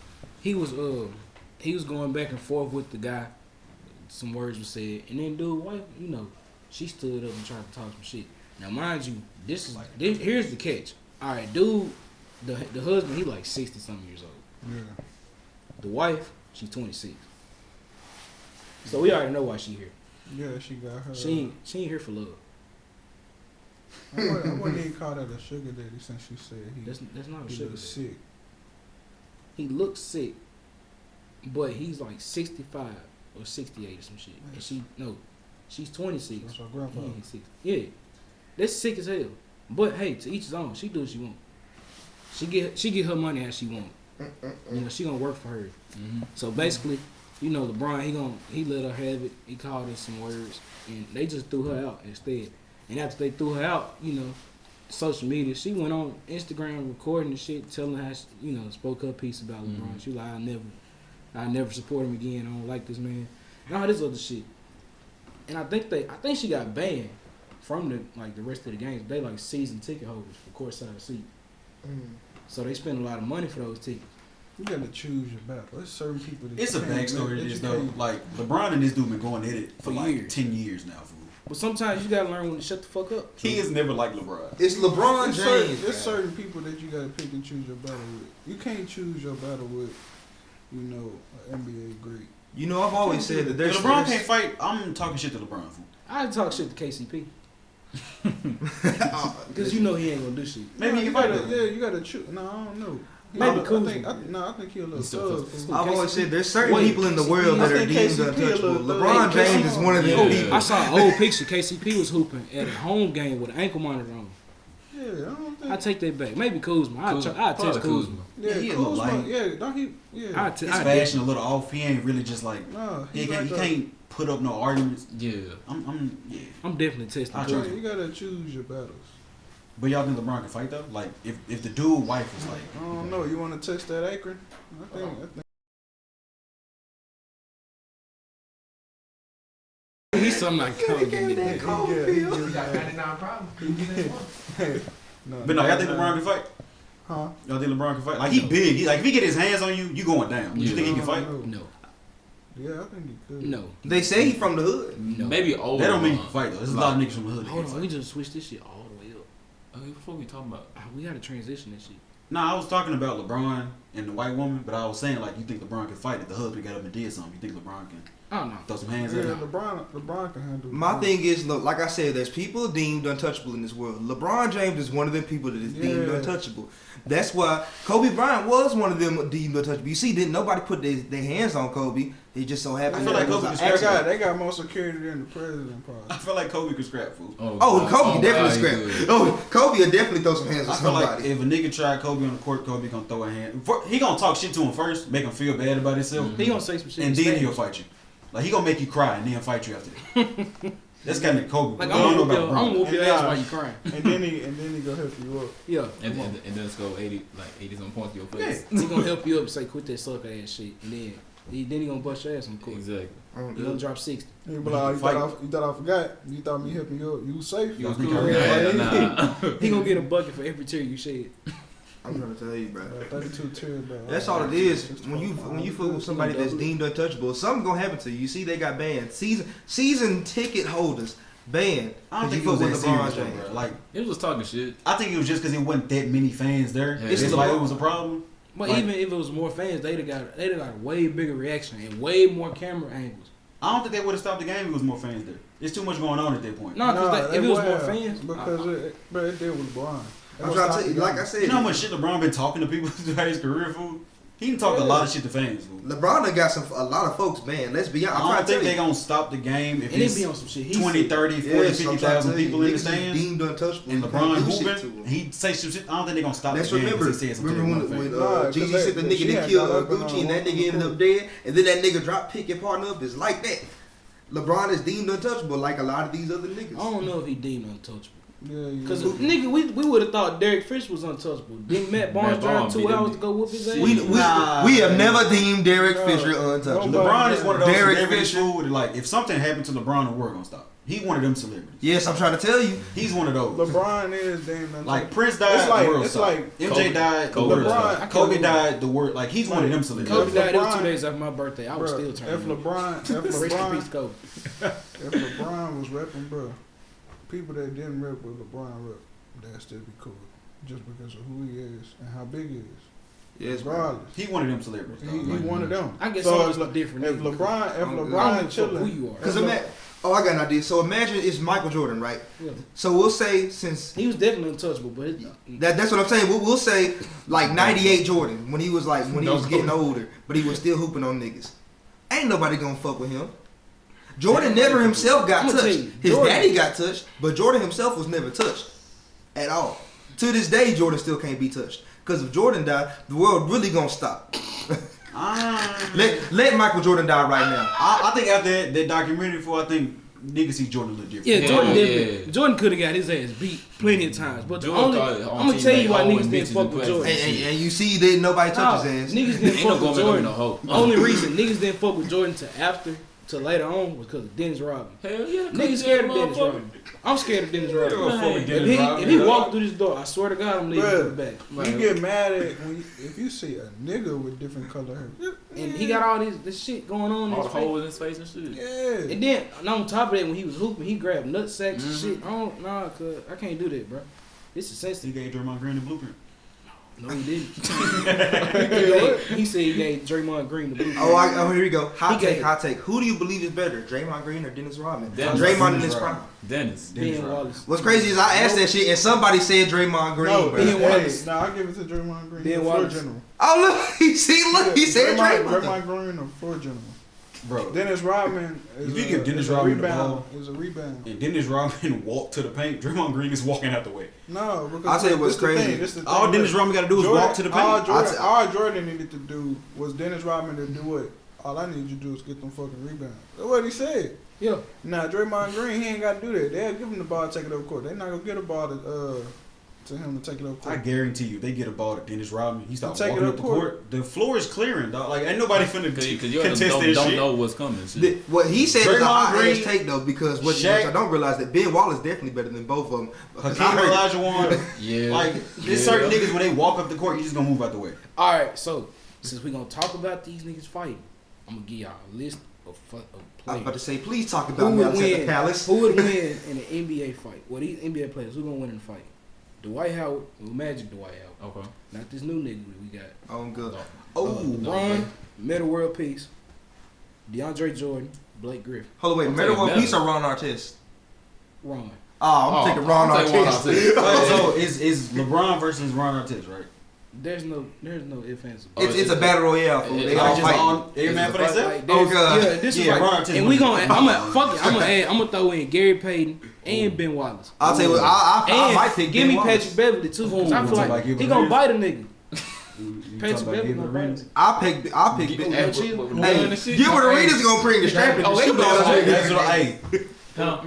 he was going back and forth with the guy. Some words were said, and then dude, wife, you know, she stood up and tried to talk some shit. Now, mind you, here's the catch. All right, dude, the husband, he like 60-something years old. Yeah. The wife, she's 26. So we already know why she here. Yeah, she got her. She ain't here for love. I wouldn't even call that a sugar daddy since you said That's not a he sugar. was sick. He looks sick, but he's like 65 or 68 or some shit. And she's 26. That's our He grandfather. ain't 60. Yeah, that's sick as hell. But hey, to each his own. She do what she want. She get her money as she want. You know, she gonna work for her. Mm-hmm. So basically, you know, LeBron, he let her have it. He called her some words, and they just threw her out instead. And after they threw her out, you know, social media, she went on Instagram recording the shit, telling how she, you know, spoke her piece about LeBron. She was like, I never support him again. I don't like this man. And all this other shit. And I think she got banned from the rest of the games. They like season ticket holders for courtside seat. So they spend a lot of money for those tickets. You gotta choose your battle. There's certain people that It's a you can't backstory make- to that this you though. can't- Like LeBron and this dude been going at it for For like years. 10 years now, fool. But sometimes you gotta learn when to shut the fuck up. He has never liked LeBron. It's LeBron There's James. there's certain people that you gotta pick and choose your battle with. You can't choose your battle with, you know, an NBA great. You know, I've always said that If there's LeBron can't fight, I'm talking shit to LeBron, fool. I talk shit to KCP. Because you know he ain't gonna do shit. Maybe no, he you can fight gotta, him. yeah, you gotta choose. No, I don't know. Maybe I Kuzma. think he a little He's still thug. tough. fool. I've always said there's certain Wait, people in the world I that are think deemed KCP a untouchable. little LeBron thug. James is one of them Yeah. people. I saw an old picture. KCP was hooping at a home game with an ankle monitor on. Yeah, I don't think. I take that back. Maybe Kuzma. I test Probably Kuzma. Yeah, he a little Kuzma. lame. Yeah, don't he? Yeah. His fashion a little off. He ain't really just like No, he like can't put up no arguments. Yeah. I'm definitely testing I Yeah, Kuzma. trust you gotta choose your battles. But y'all think LeBron can fight though? Like if the dude wife is like, I don't know. You want to test that apron? I think. He's something like Kobe. We got 99 problems. but no, y'all think LeBron can fight? Huh? Y'all think LeBron can fight? Like he big. He like if he get his hands on you, you going down. You Yeah. think he can fight? No. Yeah, I think he could. No. They say he from the hood. No. Maybe old. That don't mean he can fight though. There's a lot of niggas from the hood that Hold can on. We fight. just switched this shit all the way up. Okay, before we talking about. We gotta transition this shit. Nah, I was talking about LeBron and the white woman, but I was saying like you think LeBron can fight if the husband got up and did something. You think LeBron can I don't know. throw some hands Yeah, in? LeBron can handle. My thing is, look, like I said, there's people deemed untouchable in this world. LeBron James is one of them people that is deemed Yeah. untouchable. That's why Kobe Bryant was one of them deemed untouchable. You see, didn't nobody put their hands on Kobe. They just so happened. I feel like that it was Kobe an was accident. They got more security than the president, I probably. feel like Kobe could scrap, fool. Oh, Kobe definitely God, he scrap. good. Oh, Kobe will definitely throw some hands on I feel like somebody. if a nigga tried Kobe on the court, Kobe gonna throw a hand. He gonna talk shit to him first, make him feel bad about himself, He gonna say some shit. and to then stand. he'll fight you. Like he gonna make you cry and then fight you after that. That's kind of Kobe. Like I I'm don't know gonna about whoop LeBron. your ass while you crying. and then he go help you up. Yeah. And then let's go 80 some points to your face. He gonna help you up and say quit that sucker ass shit, and then Then he gonna bust your ass on the court. Exactly. He gonna drop 60. He be like, you thought I forgot? You thought me helping you? You safe? You was Nah. He gonna get a bucket for every tear you shed. I'm trying to tell you, bro. 32 tears, bro. That's all it is. When you fool with somebody that's deemed untouchable, something gonna happen to you. You see, they got banned. Season ticket holders banned. I don't think it you was fuck that with serious, LeBron though, James. bro. Like, It was talking shit. I think it was just because it wasn't that many fans there. Yeah. It's It's like LeBron. it was a problem. But Like- even if it was more fans, they'd have got a way bigger reaction and way more camera angles. I don't think they would have stopped the game if it was more fans there. There's too much going on at that point. No, because if it was more fans, because it did with LeBron. I'm trying to tell you, like I said, You know how much shit LeBron been talking to people throughout his career, fool? He done talked a lot of shit to fans, fool. LeBron done got a lot of folks banned. Let's be honest. I don't think they gonna stop the game if and it it's be on some shit. He 20, 30, 40, 50,000 people in the stands. Deemed untouchable. And You LeBron can't do shit to hooping, them. he say some shit. I don't think they gonna stop Let's the game. remember. Because he said some Remember shit when to Nah, Jeezy 'cause said the she nigga that had killed got up and Gucci and that on nigga ended up dead, and then that nigga dropped pick and partner up. It's like that. LeBron is deemed untouchable, like a lot of these other niggas. I don't know if he deemed untouchable. Yeah, Because nigga, we would have thought Derek Fisher was untouchable. Didn't Matt Barnes drive 2 hours to go whoop his ass? We have never deemed Derek Fisher untouchable. LeBron is one of those Derek celebrities Fisher. who, like, if something happened to LeBron, the world gonna stop. He one of them celebrities. Yes, I'm trying to tell you. He's one of those. LeBron is damn. Like Prince died, It's like- the world it's stopped. like MJ Kobe. died, the Kobe world LeBron- stopped. Kobe died, the world. Like he's one of them celebrities. Kobe died. It was LeBron- 2 days after my birthday. I was still turning. If LeBron, Rest in peace, Kobe. if LeBron was repping, bro, people that didn't rep with LeBron rep, that'd still be cool, just because of who he is and how big he is. Yes, bro. Regardless, He one of them celebrities. he dog. Like, one of them. I guess So so it's like, different. if niggas. LeBron I don't chilling, give a fuck who you are. Because I got an idea. So imagine it's Michael Jordan, right? Yeah. So we'll say since He was definitely untouchable, but that's what I'm saying. We'll say like 98 Jordan when he was getting older, but he was still hooping on niggas. Ain't nobody gonna fuck with him. Jordan never himself got I'ma tell touched. you, His Jordan- daddy got touched, but Jordan himself was never touched at all. To this day, Jordan still can't be touched. Because if Jordan died, the world really gonna stop. Let Michael Jordan die right now. I think after that documentary, I think niggas see Jordan a little different. yeah, Jordan Yeah, definitely. yeah. Jordan could have got his ass beat plenty of times, but the Jordan only caught it on I'm gonna tell teammate, you why always niggas didn't bitches fuck and with playing. Jordan. And you see that nobody touches Nah, his ass. niggas didn't Ain't no fuck with going Jordan. no hoe. Only reason niggas didn't fuck with Jordan till later on was because of Dennis Rodman. Hell yeah. Niggas scared of Dennis Rodman. I'm scared of Dennis Rodman. Man, If he walked through this door, I swear to God, I'm leaving Bruh. to the back. You get mad at if you see a nigga with different color hair. And he got all this shit going on in All his the face. holes in his face and shit. Yeah. And then on top of that, when he was hooping, he grabbed nut sacks and Mhm. shit. Cause I can't do that, bro. This is He sensitive. gave Draymond Green the blueprint. No, he didn't. He said he gave Draymond Green the blue. Here we go. Hot He take, gave- hot take. Who do you believe is better, Draymond Green or Dennis Rodman? Dennis. Draymond in Dennis his Rodman. prime. Dennis. Ben Rodman. Wallace. What's crazy is I asked that shit and somebody said Draymond Green, No, bro. Ben Wallace. Nah, I give it to Draymond Green. Ben the floor Wallace. general. Oh look, he said Draymond. Draymond Green, the floor general. Bro. Dennis Rodman is If you give Dennis is a Rodman the rebound. ball- Is a rebound. And Dennis Rodman walked to the paint. Draymond Green is walking out the way. No, because I'll tell you what's this the crazy. thing, this the All thing. Dennis Rodman got to do is walk to the paint. All Jordan needed to do was Dennis Rodman to do it. All I need you to do is get them fucking rebounds. That's what he said. Yeah. Now Draymond Green, he ain't got to do that. They'll give him the ball, take it up court. They're not gonna get a ball to him to take it up I court. guarantee you, they get a ball to Dennis Rodman. He starts Take it walking up up the court. court. The floor is clearing, dog. Like ain't nobody finna Because you contest don't that shit. know what's coming. Shit. What he said is a Draymond hot ass Green, take though, because what Shaq- I don't realize that Ben Wallace definitely better than both of them. Because I Hakeem heard Olajuwon, Yeah. like there's certain niggas when they walk up the court, you just gonna move out the way. All right, so since we gonna talk about these niggas fighting, I'm gonna give y'all a list of I was players. about to say, please talk Who about would Malice at the win? Palace. Who would win in an NBA fight? Well, these NBA players, who gonna win in the fight? Dwight Howard, well, Magic Dwight Howard. Okay. Not this new nigga we got. Oh, good. Oh, LeBron, Metta World Peace, DeAndre Jordan, Blake Griffin. Hold on, wait, I'm Metal taking World Metta. Peace or Ron Artest? Ron. Oh, I'm taking Ron I'll take Ron Artest. Artest. so is LeBron versus Ron Artest, right? There's no ifs, ands, or It's a battle royale. Fool. They It's all Like just fighting. on every man for buts. themselves. Like, there's- Oh, God. Yeah, this Yeah, is like, Ron Artest and we won. gonna, I'm gonna throw in Gary Payton and Ben Wallace. I'll tell you what, I And might pick give Ben me Wallace. Patrick Beverly too, because I Ooh, feel talk like about he Gilbert gonna Arenas. bite a nigga. You Patrick talk about Beverly Gilbert gonna bite a Arenas? nigga. I'll pick Ben. Hey, Hey, Gilbert Arenas gonna bring the strap and Oh, shoot they on gonna- that nigga. That's what I. Huh?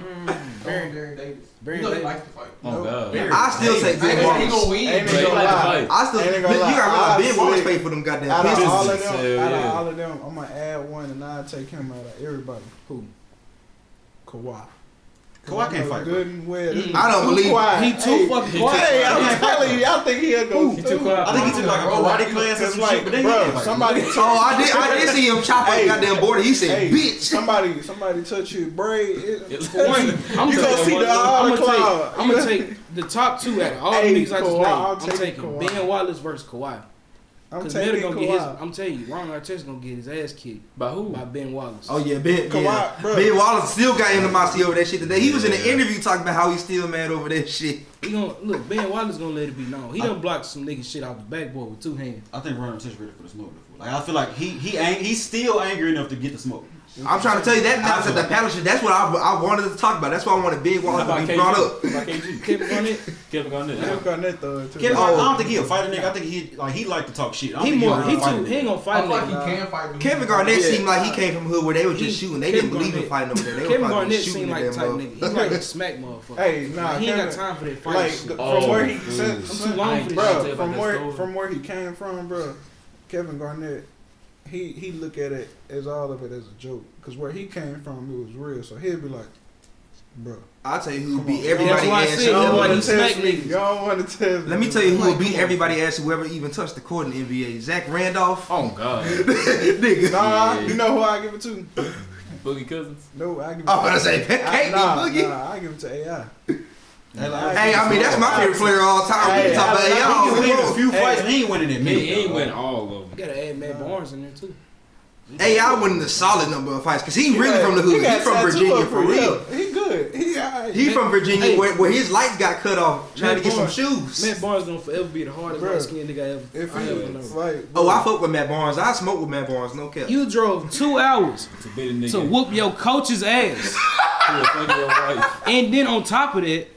Baron Davis. Baron You know he Davis. likes to fight. Oh God. I still say I Ben ain't gonna say he Wallace. gonna win. Ain't but He gonna like to lie. fight. I still, Ain't you gonna lie. gotta realize Ben I Wallace swear. paid for them goddamn Out of pieces. all of them, Hell out of yeah. all of them, I'm gonna add one, and I'll take him out of everybody. Who? Kawhi. Kawhi can't fight. Good and well. I don't believe- He too fucking quiet. Hey, I'm telling you, I think he'll go. He too quiet. I think he took like a karate class or Cause some like, shit, but then he can't bro, fight. somebody. Oh, I did see him chop on the Hey. goddamn border. He said, Hey, bitch. somebody touch your braid. For one, I'm You gonna see the I'm cloud. gonna take the top two out of all Hey, the niggas I just Kawhi, named. I'm I'm taking taking Kawhi. Ben Wallace versus Kawhi. I'm Because Meta taking gonna get his. Kawhi. I'm telling you, Ron Artest gonna get his ass kicked By who? by Ben Wallace. Oh yeah, Ben. Kawhi, Yeah. bro. Ben Wallace still got animosity over that shit today. He was in an interview talking about how he's still mad over that shit. He gonna look. Ben Wallace gonna let it be known. He done blocked some nigga shit off the backboard with 2 hands. I think Ron Artest ready for the smoke. Like I feel like he's still angry enough to get the smoke. I'm trying to tell you that now at the panel shit. That's what I wanted to talk about. That's why I wanted Ben How Wallace about to be brought up. KG? How about KG? Kevin Garnett. Kevin Garnett. Kevin Garnett though too. Kevin, Oh. I don't think he'll fight a nigga. I think he like to talk shit. I don't He think more. gonna He fight a too. nigga. He ain't gonna I fight feel like nigga. he can fight. but Kevin he- Garnett Yeah. seemed like he came from hood where they were just He- shooting. They Kevin didn't believe in Garnett- fighting over there. They Kevin were probably Garnett shooting seem the like the damn type nigga. He like a smack motherfucker. Hey, nah, he ain't got Kevin- time for that fight Like shit. from where he Oh, sent, I'm too long for this bro, shit. from where he came from, bro. Kevin Garnett, he look at it as all of it as a joke. Cause where he came from, it was real. So he'd be like, bro, I'll tell you who Come beat on. everybody That's why I ass. said you don't Nobody want to smack test me. niggas. You don't want to test me. Let me tell you who Like, will beat come on. everybody ass whoever even touched the court in the NBA. Zach Randolph. Oh God. Nigga. Nah, Yeah. you know who I give it to? Boogie Cousins. No, I give it. I'm gonna say Kate Boogie. I give it to AI. Hey, I mean that's my favorite player of all time. We Hey, can talk about I He y'all. can win a few Hey. fights, but he ain't winning that He many. ain't dog. win all of You them. gotta add Matt Barnes in there too. AI winning a solid number of fights because he really from the He hood. He got from tattoo Virginia up for real. He good. He alright. He from Virginia Hey. where his lights got cut off trying to Matt get some Barnes- shoes. Matt Barnes gonna forever be the hardest Bruh. light skinned nigga If I he ever know. like, Oh, I fuck with Matt Barnes. I smoke with Matt Barnes. No cap. You drove 2 hours To beat a nigga. to whoop your coach's ass, To a fucking your wife. and then on top of that,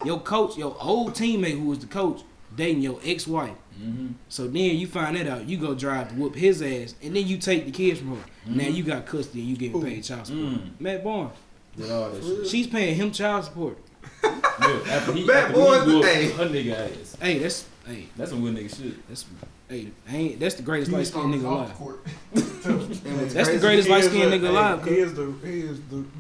your coach, your old teammate who was the coach, dating your ex-wife. Mm-hmm. So then you find that out. You go drive to whoop his ass, and then you take the kids from her. Now you got custody and you getting paid child support. Mm. Matt Barnes, Did all that shit. she's paying him child support. Yeah, after he Bad boys, whooped hey. her nigga ass. Hey, That's some good nigga shit. that's the greatest light skinned nigga alive. And That's the greatest light skinned nigga alive. He is the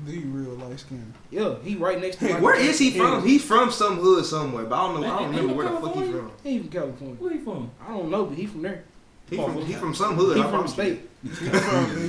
real light skin. Yeah, he right next to. where is he from? He's from some hood somewhere, but I don't know. I don't remember where the fuck he's from. He from California. Where he from? I don't know, but he from there. He from some hood. He I from promise the you. state. He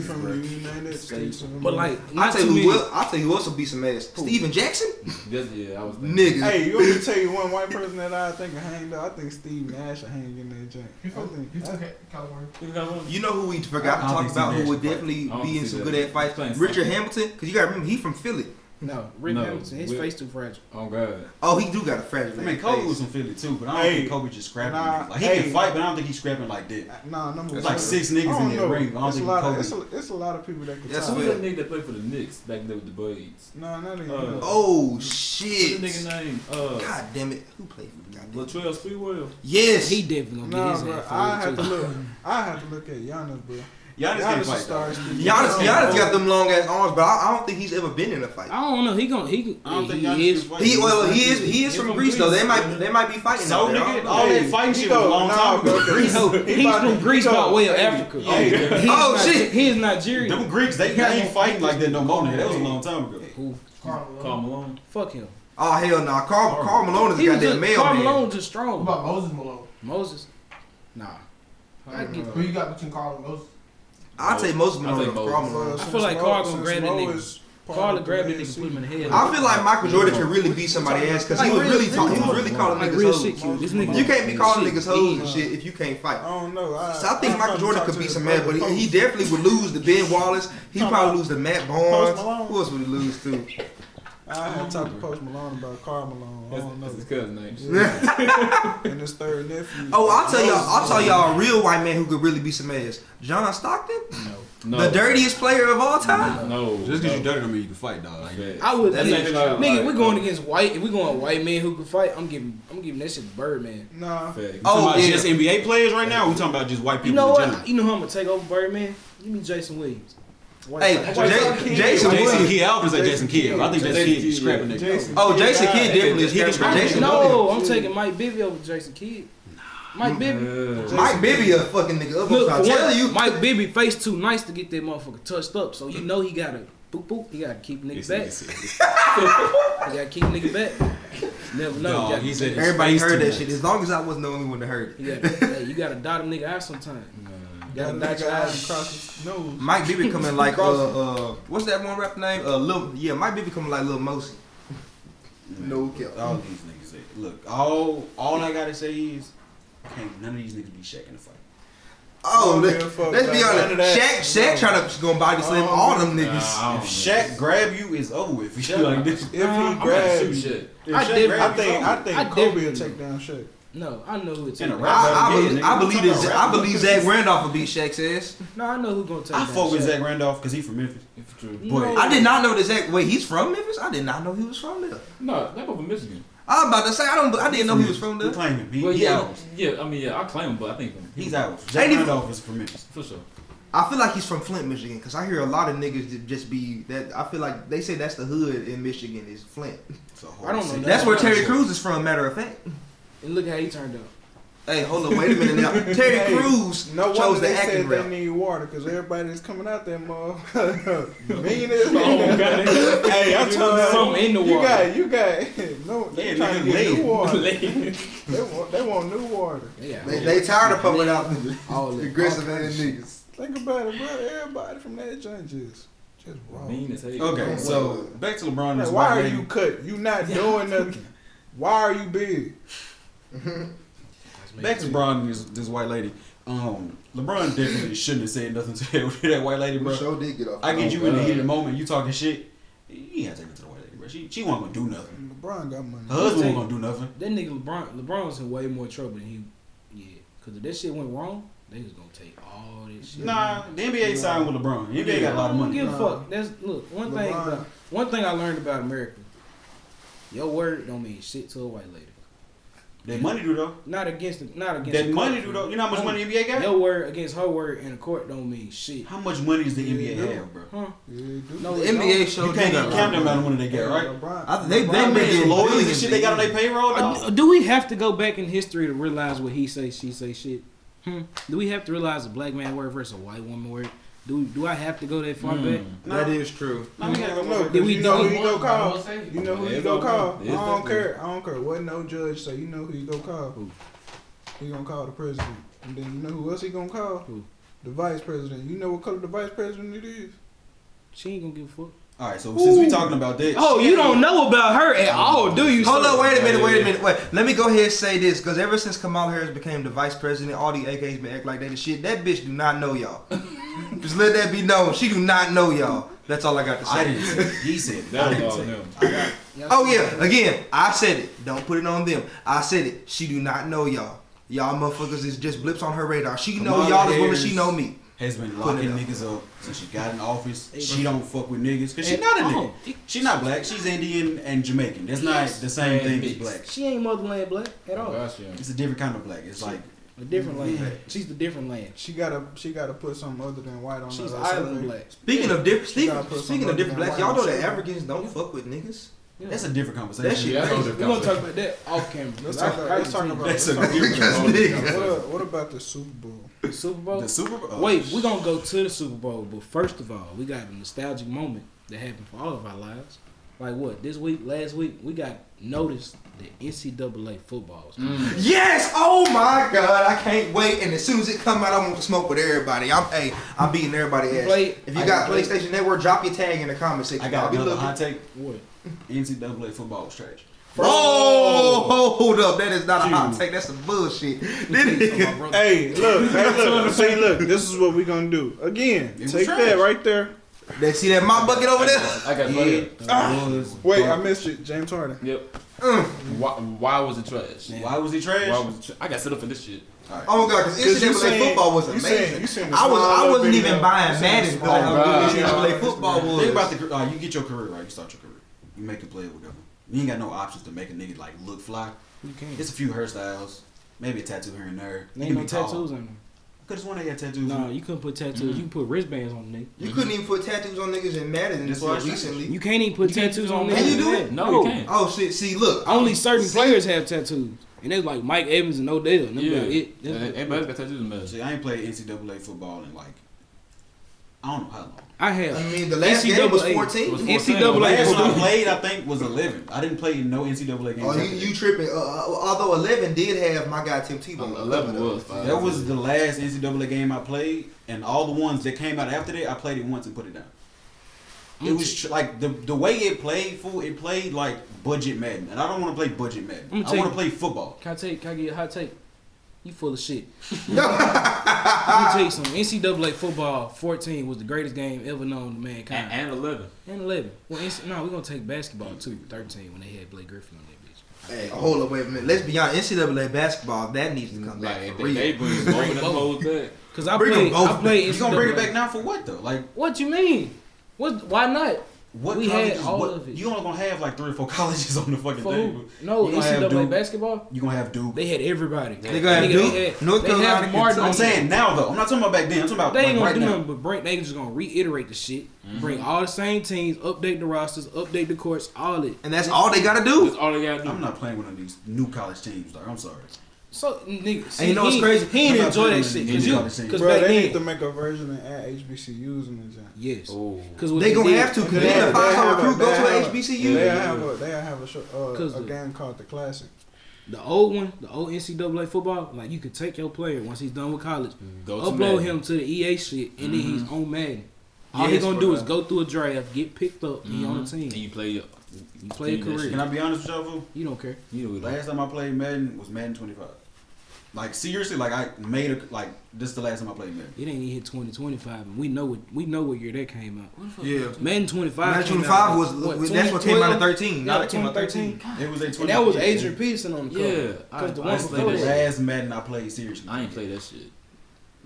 from the United States of But America. like, I'll not tell too you many. I'll tell you who else will beat some ass. Steven Jackson? Just, yeah, I was thinking. Nigga. Hey, you want me to tell you one white person that I think hanged up? I think Steve Nash will hang in that joint. He's I from think. California. You got one? You know who we forgot to I don't talk think about Steve who would Nash definitely I don't be in see some that. good at fights? Playing Richard something. Hamilton? Because you gotta remember, he from Philly. No, Rick No, Hamilton. His Will- face too fragile. Oh God. Oh, he do got a fragile I mean, ass Kobe face. was from Philly too, but I don't Hey, think Kobe just scrapping. nah, Like he hey. can fight, but I don't think he's scrapping like that. Nah, number It's one. like 6 niggas I don't in that know. ring. but I don't It's a think lot of Kobe. it's a lot of people that can That's Who talk. fair. was that nigga that played for the Knicks back there with the Blades? No, not even. Oh, What's shit. the nigga name? God damn it. Who played for the goddamn? Latrell Sprewell. Yes. He definitely gonna get Nah, his bro. ass. I have fooled, to too. look. I have to look at Giannis, bro. Giannis can't Giannis is fight. star. though. Giannis got them long ass arms, but I don't think he's ever been in a fight. I don't know. He I don't think Giannis is. can fight. He is from Greece though. They might be fighting. So out there. I nigga, don't know. all that fighting shit was a long time ago. He's from Greece by way of Africa. Hey, Oh, shit. He is Nigerian. Them Greeks, they ain't fighting like that no more. Nigga. That was a long time ago. Who? Carl Malone. Fuck him. Oh hell no. Carl Malone is He a was goddamn just, male Karl man. Malone just What strong. about Moses Malone? Moses. Nah. I get. Who you got between Carl and Moses? I'll take most of I'll them take over Carl Moses. Malone. I feel like Carl gonna grab that nigga. Carl grab that nigga, put him in the head. I feel like Michael Jordan can really beat somebody ass because he was really talking. He was really calling like niggas real hoes. shit, Q. This nigga. You can't be calling shit. niggas hoes and shit if you can't fight. I don't know. So I think Michael Jordan could beat some man, but he definitely would lose to Ben Wallace. He'd probably lose to Matt Barnes. Malone? Who else would he lose to? I had talked to Post Malone about Karl Malone. I don't know. That's his cousin name. And his third nephew. Oh, I'll tell y'all a real white man who could really beat some ass. John Stockton, No. the dirtiest player of all time. No. Just because you dirty don't mean you can fight, dog. Like, I would. That's Nigga, actually like- nigga, we going against white. If we going white man who can fight, I'm giving that shit to Birdman. Nah. You Oh, talking about yeah. just NBA players right now? Or we talking about just white people You know in what? general? You know who I'm gonna take over Birdman? Give me Jason Williams. Hey, Jason Williams. Kidd. I was say Jason Kidd. I think Jason Kidd is scrapping niggas. Oh, Jason Kidd definitely is. He can scrap Jason Williams. No, I'm taking Mike Bibby over Jason Kidd. Mike Bibby. Mike Bibby a fucking nigga. Look, I'm telling you. Mike Bibby face too nice to get that motherfucker touched up, so you know he gotta boop boop. He gotta keep niggas back. He gotta keep niggas back. Never know. No, he said everybody heard that shit. As long as I wasn't the only one that heard it. Hey, you gotta dot a nigga out sometime. You gotta dot your eyes across his nose. Mike Bibby coming like what's that one rap name? Mike Bibby coming like Lil Mosey. No kill. All these niggas say, look, all I gotta say is, can't none of these niggas be Shaq in the fight. Oh, let's be honest. Shaq trying to go body slam all them niggas. If Shaq grab you, it's over with. If he grabs you, I think Kobe will take down Shaq. No, I know who it's In a taking. rap I believe Zach Randolph will beat Shaq's ass. No, I know who's gonna take. I fuck with Zach Randolph because he from Memphis. If true. But I did not know that Zach. Wait, he's from Memphis? I did not know he was from there. No, that was from Michigan. I was about to say I didn't know he was from we there. claim him. Well, He out. I claim him, but I think He's out. Zach Randolph is from Memphis. for sure. I feel like he's from Flint, Michigan, because I hear a lot of niggas that just be that. I feel like they say that's the hood in Michigan is Flint. I don't know. That's where Terry Crews is from. Matter of fact. And look how he turned out. Hey, hold on, wait a minute now. Terry Crews chose the acting said they rep. need water because everybody that's coming out there, motherfucker. Mean as Hey, I'm telling you, something in the water. You got no. They trying to get new water. They want new water. They tired of pumping out the aggressive ass niggas. Think about it, bro. Everybody from that joint just wrong. Mean as hell. Okay, so back to LeBron. Like, why are you cut? You not doing nothing. Why are you big? Back to LeBron and this white lady. LeBron definitely shouldn't have said nothing to that white lady, bro. Sure did get off. I get you in the heat of the moment, you talking shit. You ain't take it to the white lady, bro. She wasn't gonna do nothing. LeBron got money. Her husband wasn't gonna do nothing. That nigga LeBron was in way more trouble than he. Yeah, because if that shit went wrong, they was gonna take all this shit. Nah, the NBA signed with LeBron. The NBA got a lot of money. I don't give a fuck. That's look one thing I learned about America. Your word don't mean shit to a white lady. That money do though. Not against That money do though. You know how much money the NBA got? Your word against her word in the court don't mean shit. How much money does the NBA have, bro? Huh? No, the NBA showed You can't even count the amount of money they get, right? They made lawyers and shit they got on their payroll. Dog. Do we have to go back in history to realize what he say, she say shit? Do we have to realize a black man word versus a white woman word? Do I have to go that far back? That is true. No, we gotta go No, back. did we you know know who you go call? You know who you go call? Yeah, I don't care. Wasn't no judge, so you know who you go call. Who? He gonna call the president. And then you know who else he gonna call? Who? The vice president. You know what color the vice president it is? She ain't gonna give a fuck. All right, so since we talking about that, Oh, you don't know about her at all, do you? Hold on, wait a minute. Wait, let me go ahead and say this, because ever since Kamala Harris became the vice president, all the AKs been acting like they the shit. That bitch do not know y'all. Just let that be known. She do not know y'all. That's all I got to say. I didn't say it. He said it. That I was didn't all say him. it. Oh yeah, again, I said it. Don't put it on them. I said it. She do not know y'all. Y'all motherfuckers is just blips on her radar. She know Kamala y'all as well as Harris she know me. Has been Put it locking up. niggas up since she got in office. She don't fuck with niggas because she not a nigga. She not black. She's Indian and Jamaican. That's not the same thing as black. She ain't motherland black at all. Gosh, yeah. It's a different kind of black. It's like A different land. She's the different land. She gotta put something other than white on She's her island survey. black. Speaking of different, She gotta put speaking some of different other blacks, than y'all know white that on Africans don't fuck with niggas. Yeah. that's a different conversation. That shit Yeah, crazy. We're gonna talk about that off camera. Let's talk about That's a Because different niggas. what about the Super Bowl? the Super Bowl. The Super Bowl. Wait, we're gonna go to the Super Bowl, but first of all, we got a nostalgic moment that happened for all of our lives. Like what? This week, last week, we got noticed that NCAA football was coming. Yes! Oh my god, I can't wait. And as soon as it come out, I want to smoke with everybody. I'm beating everybody ass. If you got PlayStation Network, drop your tag in the comment section. I got I'll be another looking. hot take. What? NCAA football was trash. Oh, hold up. That is not a hot take. That's some bullshit. Hey, look, this is what we gonna do. Again, It was take trash. that right there. They see that mop bucket over there? I got it. Wait, I missed it. James Harden. Yep. Why was it trash? Why was he trash? Why was it I got set up for this shit. Oh my god, because NCAA football was amazing. I wasn't even buying Madden because how good NCAA football was. Think about the you get your career right. You start your career. You make a play or whatever. You ain't got no options to make a nigga like look fly. You can't. It's a few hairstyles, maybe a tattoo here and there. You Ain't can no be tall. tattoos on them. Could have sworn they had tattoos. No, you couldn't put tattoos. You can put wristbands on the nigga. You couldn't even put tattoos on niggas in Madden That's until why I said recently. You can't even put tattoos on niggas. Can you do in it? Madden. No, you can't. Oh shit! See, look. Only certain players have tattoos. And it's like Mike Evans and Odell. And Yeah. it. Everybody's got tattoos in Madden. See, I ain't played NCAA football in like I don't know how long. I have. I mean, the last game was 14. was The 14. NCAA last one I football. played, I think, was 11. I didn't play no NCAA games. Oh, after you that. tripping? Although 11 did have my guy Tim Tebow. 11 was 5. That was the last NCAA game I played, and all the ones that came out after that, I played it once and put it down. It was like the way it played, fool. It played like budget Madden, and I don't want to play budget Madden. I want to play football. Can I get a hot take? You full of shit. Let me tell you something. NCAA football 14 was the greatest game ever known to mankind. And 11. And 11. Well, we're going to take basketball too. 13 when they had Blake Griffin on that bitch. Hey, hold up, wait a minute. Let's be honest. NCAA basketball that needs to come back Like, for they real. bring both of them hoes back. Because I Bring them both played You gonna bring it NCAA. back now for what though? Like What you mean? Why not? what? We colleges, had all what, of it. You only gonna have like 3 or 4 colleges on the fucking For thing. who? No, You gonna have NCAA Duke. basketball. You gonna have Duke. They had everybody. They gonna have Nigga, Duke, they had- North they have Carolina, Martin I'm on saying now though. I'm not talking about back then. I'm talking about They ain't like, gonna right do now. nothing but break. They just gonna reiterate the shit, bring all the same teams, update the rosters, update the courts, all it. And that's all they gotta do. That's all they gotta do. I'm not playing with one of these new college teams, dog. I'm sorry. So nigga, And you know what's crazy? He ain't I'm not enjoy that playing shit with because any because Bro, back they need to then, make a version and add HBCUs in the joint. yes, Oh. because They gonna have to, because They then the have 5-star a- recruit go they to have a a- HBCU. They have a the- game called the Classic. the old one, the old NCAA football, like you could take your player once he's done with college, Go to upload Madden. him to the EA shit, and then he's on Madden. All he Yes, gonna do bro. is go through a draft, get picked up, he on the team. And you play your You play a career. Can I be honest with y'all, fool? You don't care. You know, Last time I played Madden was Madden 25. Like seriously, like I made a like this is the last time I played Madden. It ain't even hit 2025, and we know what year that came out. Yeah. Madden 25. Madden came 25 out, was that's what came out in 13. Yeah, Now it came out 13. It was a 20. And that was Adrian Peterson on the cover. Yeah, Because the I one played before the that. that. last Madden I played seriously. I ain't play that shit.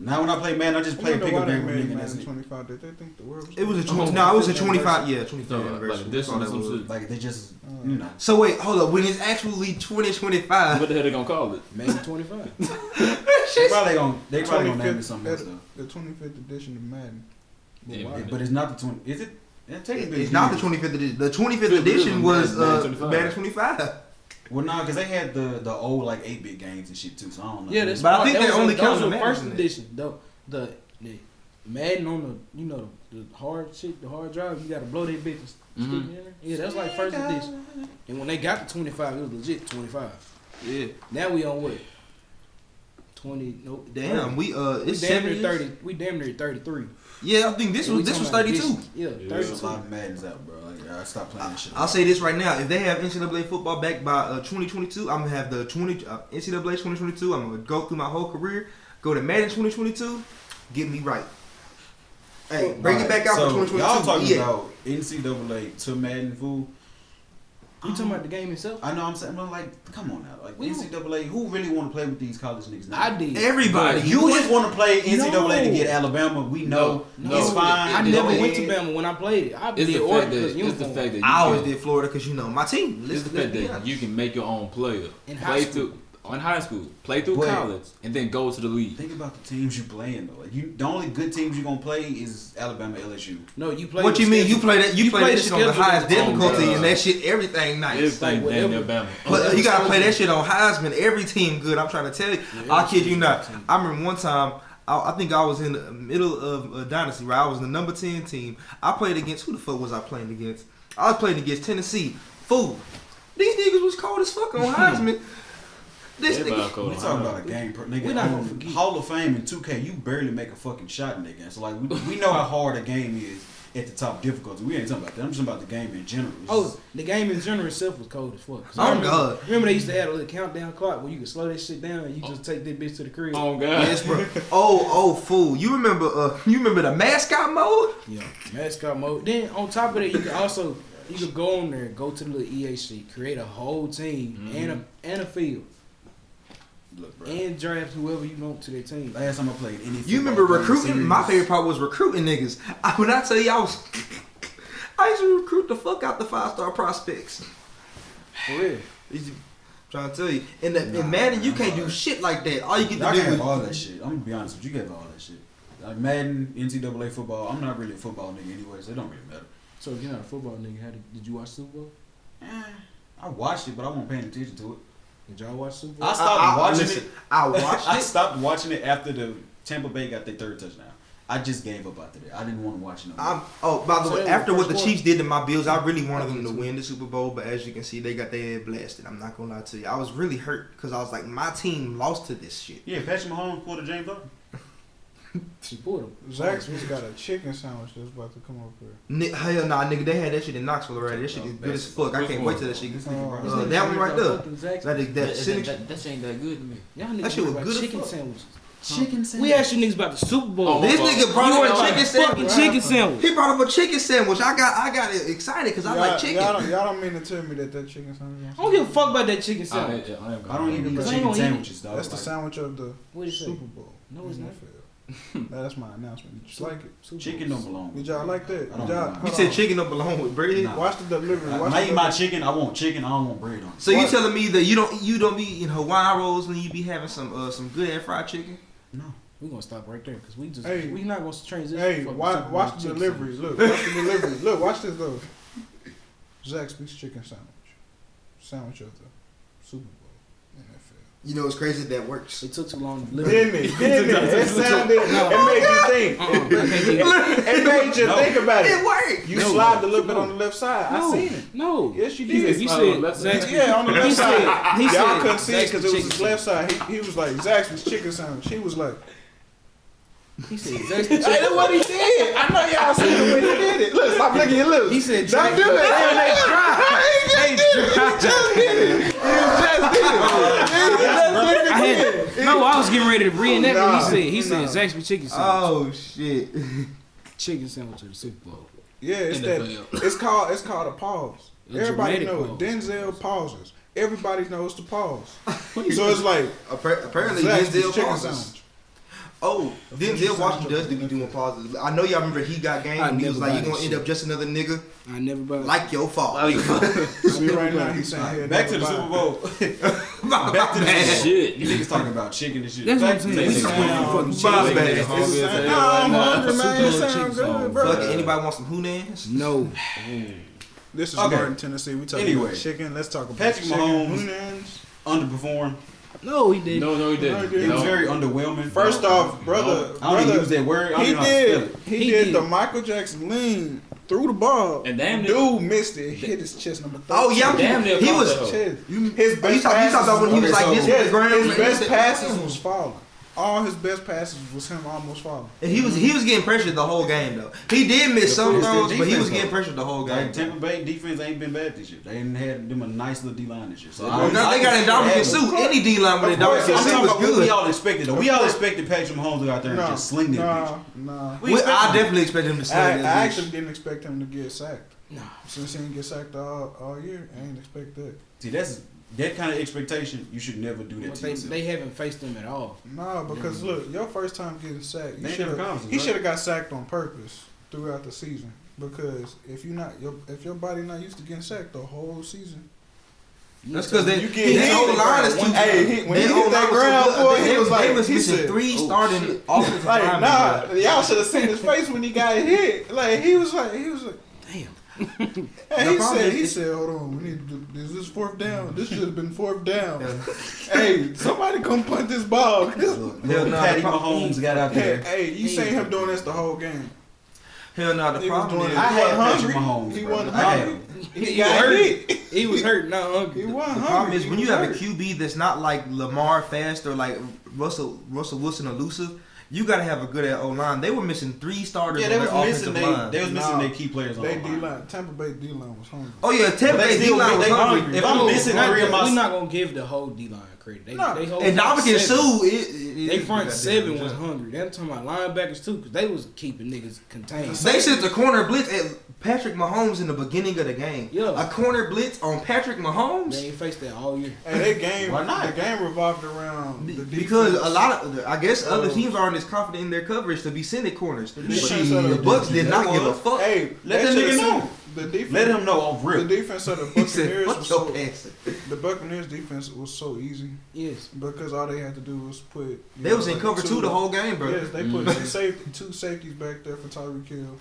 Now when I play Madden, I just play I wonder pick why up they game with made nigga and that's Madden it. 25. Did they think the world was It was a gonna- 20. No, it was a 25th 25. Yeah, 25th No, anniversary. like this That's all one or that some was. shit. Like they just you know. So wait, hold up. When it's actually 2025, What the hell they gonna call it? Madden 25. They probably gonna name it something else though. The 25th edition of Madden. Yeah, Why? But it's not the 20. Is it? Technically it's not the 25th edition. The 25th Fifth edition edition was Madden 25. Madden 25. Well, no, because they had the old like 8-bit games and shit too. So I don't know. Yeah, that's But I think that they was only those count were the the first Madden in it. edition. The Madden on the hard shit, the hard drive. You gotta blow that bitch and stick it in there. Yeah, that's like first edition. And when they got to 25, it was legit 25. Yeah. Now we on what? 20? Nope. Damn, we We it's damn 7 near 30. We damn near 33. Yeah, I think this And we was talking about 32. editions. Yeah, Yeah. There's 32. a lot of Maddens out, bro. Like, I stopped playing that shit. I'll say this right now: if they have NCAA football back by 2022, I'm gonna have the NCAA 2022. I'm gonna go through my whole career, go to Madden 2022, get me right. Hey, bring it back out so for 2022. Y'all talking yeah. about NCAA to Madden, fool? You talking about the game itself? I know. I'm saying, I'm like, come on now, like We NCAA. Who really want to play with these college niggas now? I did. Everybody. You just want to play NCAA to No. get Alabama. We know No. it's fine. I It's never the- went to Bama when I played it. I It's did the order fact that because it's the uniform. fact that you I always can- did Florida because my team. It's the fact that you can make your own player. In high Play school. through in high school, play through Wait. college, and then go to the league. Think about the teams you playing though. Like the only good teams you gonna play is Alabama, LSU. No, you play. What the you mean? schedule. You play that? You play play that the shit on the schedule highest that's on difficulty, there. and that shit everything nice. Everything like damn whatever. near Bama. But you gotta play that shit on Heisman. Every team good. I'm trying to tell you. I kid you not. I remember one time. I think I was in the middle of a dynasty, right? I was in the number 10 team. I played against who the fuck was I playing against? I was playing against Tennessee. Fool. These niggas was cold as fuck on Heisman. This Everybody nigga. cold. We talking about a game, nigga. We not gonna on forget. Hall of Fame in 2K, you barely make a fucking shot in that game. So like, we know how hard a game is at the top difficulty. We ain't talking about that. I'm just talking about the game in general. It's Oh, just- the game in general itself was cold as fuck. 'Cause Oh, I remember, God. Remember they used to have a little countdown clock where you could slow that shit down and you just take that bitch to the crib. Oh God. Yes, bro. Oh, fool. You remember the mascot mode? Yeah, mascot mode. Then on top of that, you could go on there, go to the little EA sheet, create a whole team and a field, look, bro. and draft whoever you want to their team. Last time I played any. You remember football game recruiting? My series- favorite part was recruiting niggas. When I tell you I used to recruit the fuck out the 5-star prospects. For real. Trying to tell you. In Madden, you can't do shit like that. All you get Y'all to do can is have all that shit. I'm gonna be honest with you, have all that shit. Like Madden, NCAA football. I'm not really a football nigga anyway, so it don't really matter. So if you're not a football nigga, did you watch Super Bowl? I watched it, but I wasn't paying attention to it. Did y'all watch Super Bowl? I stopped watching listen, it. I watched I it. stopped watching it after the Tampa Bay got their third touchdown. I just gave up after that. I didn't want to watch it no more. By the So way, that after was what the first Chiefs did to my Bills, I really wanted them to win the Super Bowl, but as you can see, they got their head blasted. I'm not gonna lie to you. I was really hurt because I was like, my team lost to this shit. Yeah, Patrick Mahomes pulled a James Harden. She pulled him. Zaxby's got a chicken sandwich that's about to come up here. Hell nah, nigga, they had that shit in Knoxville already. That shit is good as fuck. I can't wait till that shit gets that one right there. That shit ain't that good to me. Y'all niggas That shit was about good as chicken fuck. sandwiches. Chicken sandwich. We asked you niggas about the Super Bowl. This nigga brought You up want a chicken fucking sandwich. chicken sandwich. He brought up a chicken sandwich. I got excited because I like chicken. Y'all don't mean to tell me that chicken sandwich. I don't give a fuck about that chicken sandwich. I don't even eat I ain't chicken gonna eat it. sandwiches, dog. That's the sandwich of the What is Super it? Bowl. No, it's not. That's my announcement. Did you like it? Super Chicken Bowl. don't belong. Did y'all like that? I Did don't y'all, know. You hold said on. chicken don't belong with bread. Nah. Watch the delivery. When Watch I the eat my delivery. chicken, I want chicken. I don't want bread on it. So you What? telling me that you don't be eating Hawaiian rolls when you be having some good air fried chicken? No. We gonna stop right there because we just Hey. we not gonna transition. Hey, from watch, Super Bowl watch to the chicken delivery. sandwich. Look, watch the delivery. Look, watch this though. Zaxby's chicken sandwich. Sandwich of the Super Bowl NFL. You know it's crazy that works. It took too long to deliver. Didn't it? It sounded. It made you think. It made you think about it. It worked. You slide a little bit on the left side. I seen it. No. Yes, you He did. said, Zaxby's. Yeah, on the left side. he Y'all said couldn't see it because it was Zaxby's his left side. He was like Zaxby's chicken sandwich. He was like, He said Zaxby's hey, chicken. that's what he did. I know y'all seen the way he did it. Look, stop licking your lips. He said Don't do it. They dry. He just did it. He just did it. No, I was getting ready to reenact Nah, what he said. He said Zaxby's chicken sandwich. Oh shit. Chicken sandwich of the Super Bowl. Yeah, it's that. NFL. It's called a pause. A Everybody dramatic knows pause. Denzel pauses. Everybody knows to pause. So it's like Apparently Zaxby's Denzel chicken pauses. sandwich. Oh, Denzel Washington does be doing pauses. I know y'all remember he got game and he was like, "You gonna end up just another nigga I never bought like your fault." See right now he's saying here. Back to the Super Bowl. Back to the shit. You niggas talking about chicken and shit. That's what I'm Back to saying. the We Super talking Bowl. about fucking My chicken. bad. I'm hungry, man. It Super Bowl sounds chicken good, bro. Fuck it, anybody want some Hoonans? No. This is Okay. Martin, Tennessee. We talking Anyway, about chicken. Let's talk about Patrick chicken. Mahomes. Hoonans. Underperformed. No, he didn't. No, he didn't. No, It was very underwhelming. First off, brother, I don't even use that word. I don't he even know how to spell did. it. He He did did. the Michael Jackson lean through the ball. And damn dude missed it. Hit his chest number 13. Oh yeah, Damn near he caught was. that hoe. Chest. You, His you best talking passes about when he was okay, like this so- with the ground? His best passes was falling. All his best passes was him almost falling. And he was getting pressured the whole game though. He did miss some It's their throws, but he was defense, getting though. pressured the whole game. Like Tampa Bay defense ain't been bad this year. They ain't had them a nice little D line this year. So Well, now they got a Dominican suit. Any D line with a Of course. Dominican I'm suit talking was about what we good. all expected though. We all expected Patrick Mahomes to go out there and just sling that bitch. Nah. We I expected definitely expect him to I sling that bitch. actually didn't expect him to get sacked. No. Since he didn't get sacked all year, I didn't expect that. See, that's that kind of expectation. You should never do that But to yourself. they haven't faced him at all. Nah, because look, your first time getting sacked, They ain't never accomplished it, he right? should have got sacked on purpose throughout the season. Because if your body not used to getting sacked the whole season, That's because they You get his hit. whole line is too. Hey, when he their hit O-line that was so ground, good. boy, They he was like, was he missing said, 3 starting offensive like, linemen. nah, y'all should have seen his face when he got hit. Like he was like, Damn. hey, problem he is- said, hold on, we need to do, is this fourth down? This should have been fourth down. Yeah. Hey, somebody come punt this ball. Hell no, Patty the problem- Mahomes got out there. Hey, you seen him doing this the whole game. Hell no, the He was problem doing is it. I had hungry. Patrick Mahomes. He bro. wasn't I had hungry. him. He got hit. He was hurt, not hungry. He wasn't the hungry. problem is He when you was have a hurt. QB that's not like Lamar fast or like Russell Wilson elusive. You gotta have a good at O line. They were missing 3 starters Yeah, on they their was missing. offensive line. They was missing Nah. their key players on They the D line. line, Tampa Bay D line was hungry. Oh yeah, Tampa But they Bay still- D line was they- hungry. if I'm missing Not- 3 of my, we're not gonna give the whole D line credit. They Nah. whole And front Dominican seven- Sue, They front 7 was hungry. They're talking about linebackers too, because they was keeping niggas contained. They sent the corner blitz at Patrick Mahomes in the beginning of the game. Yeah. A corner blitz on Patrick They Mahomes? ain't faced that all year. Hey, that game, Why not? the game revolved around the defense. Because a lot of, I guess other teams aren't as confident in their coverage to be sending corners. But defense of the Bucks did not give a fuck. Hey, Let they that nigga should've know. sent- the defense. Let him know I'm The real. defense of the He said, Buccaneers "Fuck was your so. passing." The Buccaneers defense was so easy Yes. because all they had to do was put. They was in cover 2 the whole game, bro. Yes, they put two safeties back there for Tyreek Hill.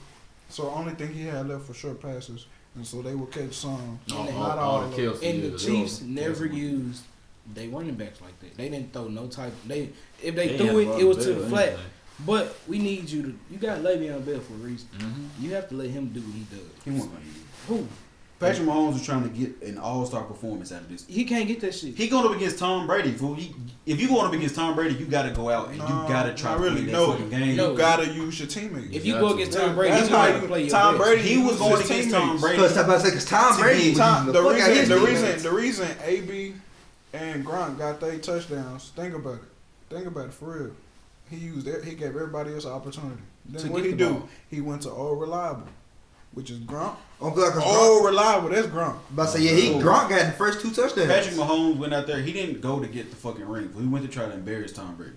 So the only thing he had left for short passes, and so they would catch some. Not all of them. And the Chiefs never used they running backs like that. They didn't throw no type. If they threw it, it was to the flat. But we need you to. You got Le'Veon Bell for a reason. Mm-hmm. You have to let him do what he does. He wasn't gonna eat it. Who? Patrick Mahomes was trying to get an all-star performance out of this. He can't get that shit. He going up against Tom Brady, fool. If you going up against Tom Brady, you got to go out and you got to try to win that fucking game. No. You gotta use your teammates. If you go against Tom Brady, That's he's going how to play your Tom best. Brady. He was going his against Tom teammates. Brady. Because Tom Brady was using the fuck out his defense. The reason AB and Gronk got their touchdowns. Think about it for real. He gave everybody else an opportunity. Then To what get he the do? ball. He went to all reliable, which is Gronk. Oh, good, 'cause Gronk. All reliable. That's Gronk. But I say, Gronk got the first 2 touchdowns. Patrick Mahomes went out there. He didn't go to get the fucking ring. He went to try to embarrass Tom Brady.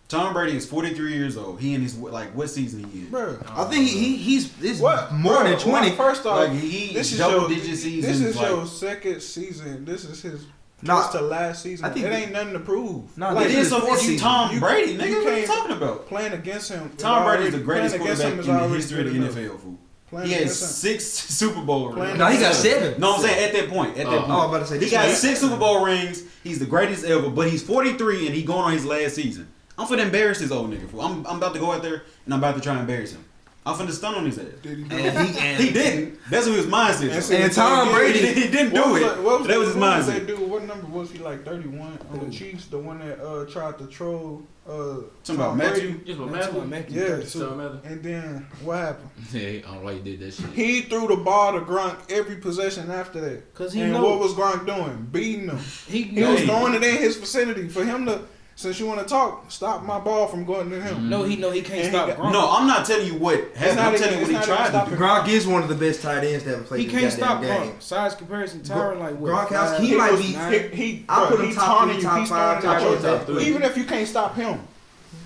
Tom Brady is 43 years old. He in his what season he is? Bro, I think he's what? more than 20. First off, Like he this is double your digit seasons. This is like, your second season. This is his Nah, first to last season. I think it ain't nothing to prove. Nah, like, this it is is something. fourth You season. Tom Brady, nigga. you What are you can't- talking about? Playing against him. Tom Brady is the greatest playing against quarterback him is in the already history of the good enough. NFL. Fool. Playing He has against him. 6 Super Bowl rings. Playing No, he got 7. No, I'm saying at that point. At that point. Oh, I'm about to say, He this got man- 6 Super Bowl rings. He's the greatest ever, but he's 43 and he going on his last season. I'm finna embarrass this old nigga. Fool. I'm about to go out there and I'm about to try and embarrass him. I'm finna stun on his ass. Did he do And He didn't. That's what his mindset. And Tom Brady, He didn't do it. That was his mindset. They do? What number was he? Like 31 on the Chiefs, the one that tried to troll. Talking Tom about Matthew. Just for That's what Matthew. Matthew Yeah, does. so, and then what happened? Yeah, I don't know why he did that shit. He threw the ball to Gronk every possession after that. Cause he And know what was Gronk doing? Beating him. he He was Hey. throwing it in his vicinity for him to. Since you want to talk, stop my ball from going to him. No, he know he can't And he stop got- Gronk. No, I'm not telling you what happened. not I'm even- telling you what he it's not tried even to do. Gronk is one of the best tight ends to ever play He this can't stop goddamn Gronk. game. Size comparison, Tyron like what? Gronkowski, he 5, might be- 9? I put him he's top taunting 3, you. top He's 5, throwing it top at 4, you. top 3. Even if you can't stop him,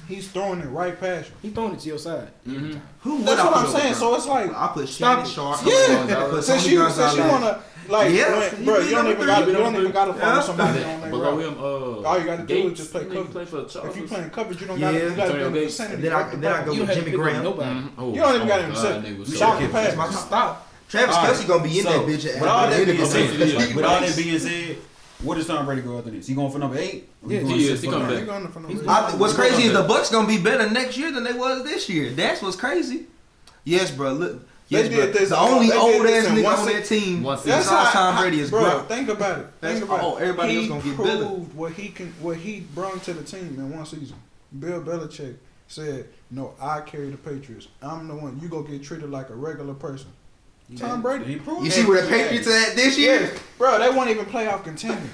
he's throwing it right past you. He throwing it to your side. Mhm. Who would That's I what put I'm over saying. Gronk? So it's like, I put Stop Shannon it. Sharp. yeah. I put Since Tony you Gonzalez. wanna like, Yeah. bro, you don't even got He been to on three. follow Yeah. somebody on that Below route. him, All you gotta do is Gates, just play he coverage. play for the Chargers. If you playing coverage, you don't Yeah. got to be in Antonio the Gates. vicinity. Then I go You with don't have to Jimmy pick up Graham. nobody. Oh, You don't even got oh, him God, set. nigga was Shot so the pass. That's my top. Stop. Travis All right. Kelce gonna be in So, that bitch. with all that being At said, the end of the with all that being said, what does Tom Brady go after this? He going for number 8? Or Yeah, going he is. 6 He for come 9? back. He going for He's the What's crazy is the Bucks gonna be better next year than they was this year. That's what's crazy. Yes, bro. Look, They yes, did bro. this The all- only they did old this ass in nigga one on that team One season. besides Tom Brady is bro. Gronk. Think about it. That's Think about all. it. Everybody he else gonna get better. proved what he brought to the team in one season. Bill Belichick said, "No, I carry the Patriots. I'm the one. You go get treated like a regular person." Tom Brady. He proved You it. see where the Patriots at this year? Yeah, bro, they weren't even playoff contending.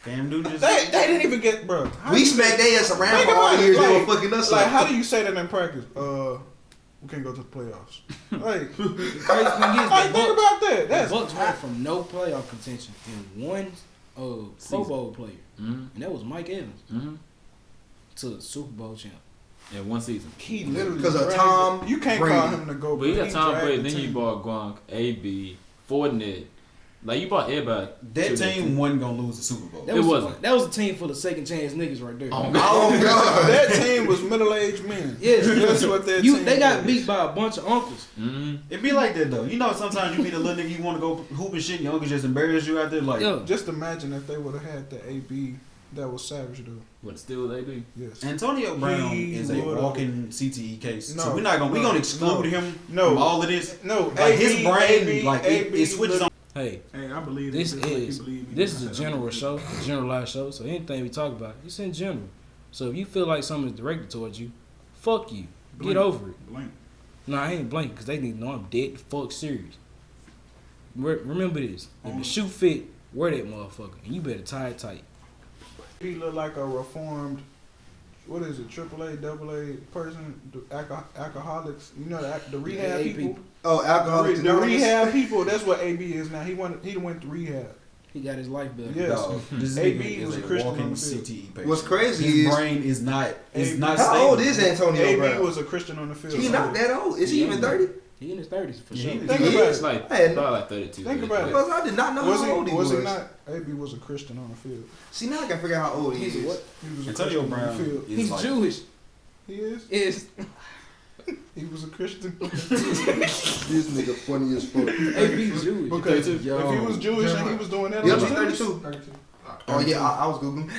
Cam Newton just They didn't even get, bro. We smacked their ass around Think for all about the it, years they like- were fucking us Like, up. how do you say that in practice? We can't go to the playoffs. Like, The crazy thing is, like the think Bucks, about that. the That's Bucks went from no playoff contention and one Pro Season. Bowl player, Mhm. and that was Mike Evans, Mhm. to Super Bowl champ. In one season. he literally Because of dragged Tom it. You can't Brady. call him to go. But you got Tom dragged Brady, the then you team. bought Gronk, AB, Fournette. Like you bought everybody. that to team wasn't gonna lose the Super Bowl. That It was wasn't. That was a team full of second chance niggas right there. Oh, Oh God. That team was middle-aged men. Yes. That's what that team They got was. beat by a bunch of uncles. Mhm. It be like that though. You know, sometimes you meet a little nigga, you want to go hoop and shit, your uncle just embarrass you out there. Like, Yeah. Just imagine if they would have had the AB that was savage though. What still AB? Yes. Antonio Brown He is a would've- walking CTE case. No, So we're gonna exclude no, him no. from all of this. No, Like AB, his brain, AB, like AB, it switches on. Hey, Hey, I believe this just like you is believe me. this is a general show, a generalized show. So anything we talk about, it's in general. So if you feel like something is directed towards you, fuck you. Blink. Get over it. Blank. No, I ain't blank because they need to know I'm dead the fuck serious. Remember this. If the shoe fit, wear that motherfucker. And you better tie it tight. He looked like a reformed, what is it, AAA, AA person, the alcoholics. You know the rehab AA people. Oh, alcoholics The Anonymous. rehab people. That's what AB is now. He went to rehab. He got his life better. Yes. Dog, this AB nigga was is a a Christian on walking the field. CTE patient. What's crazy His is brain is not. It's AB not how stable. old is Antonio AB Brown? was a Christian on the field. He not that old. Is he even 30? He in his 30s for Yeah, sure. he- Think He about is. it. Like, Hey, probably like 32. Think about it. Because I did not know how old he was. Was he not? AB was a Christian on the field. See, now I gotta figure out how old he He's is. what? He was a Antonio Christian on the Brown field. is He's like, Jewish. He is. Is He was a Christian. This nigga funny as fuck. AB Jewish? Because if Yo. he was Jewish and he was doing that, Yep, on he's the 32. 32. Oh yeah, I was googling.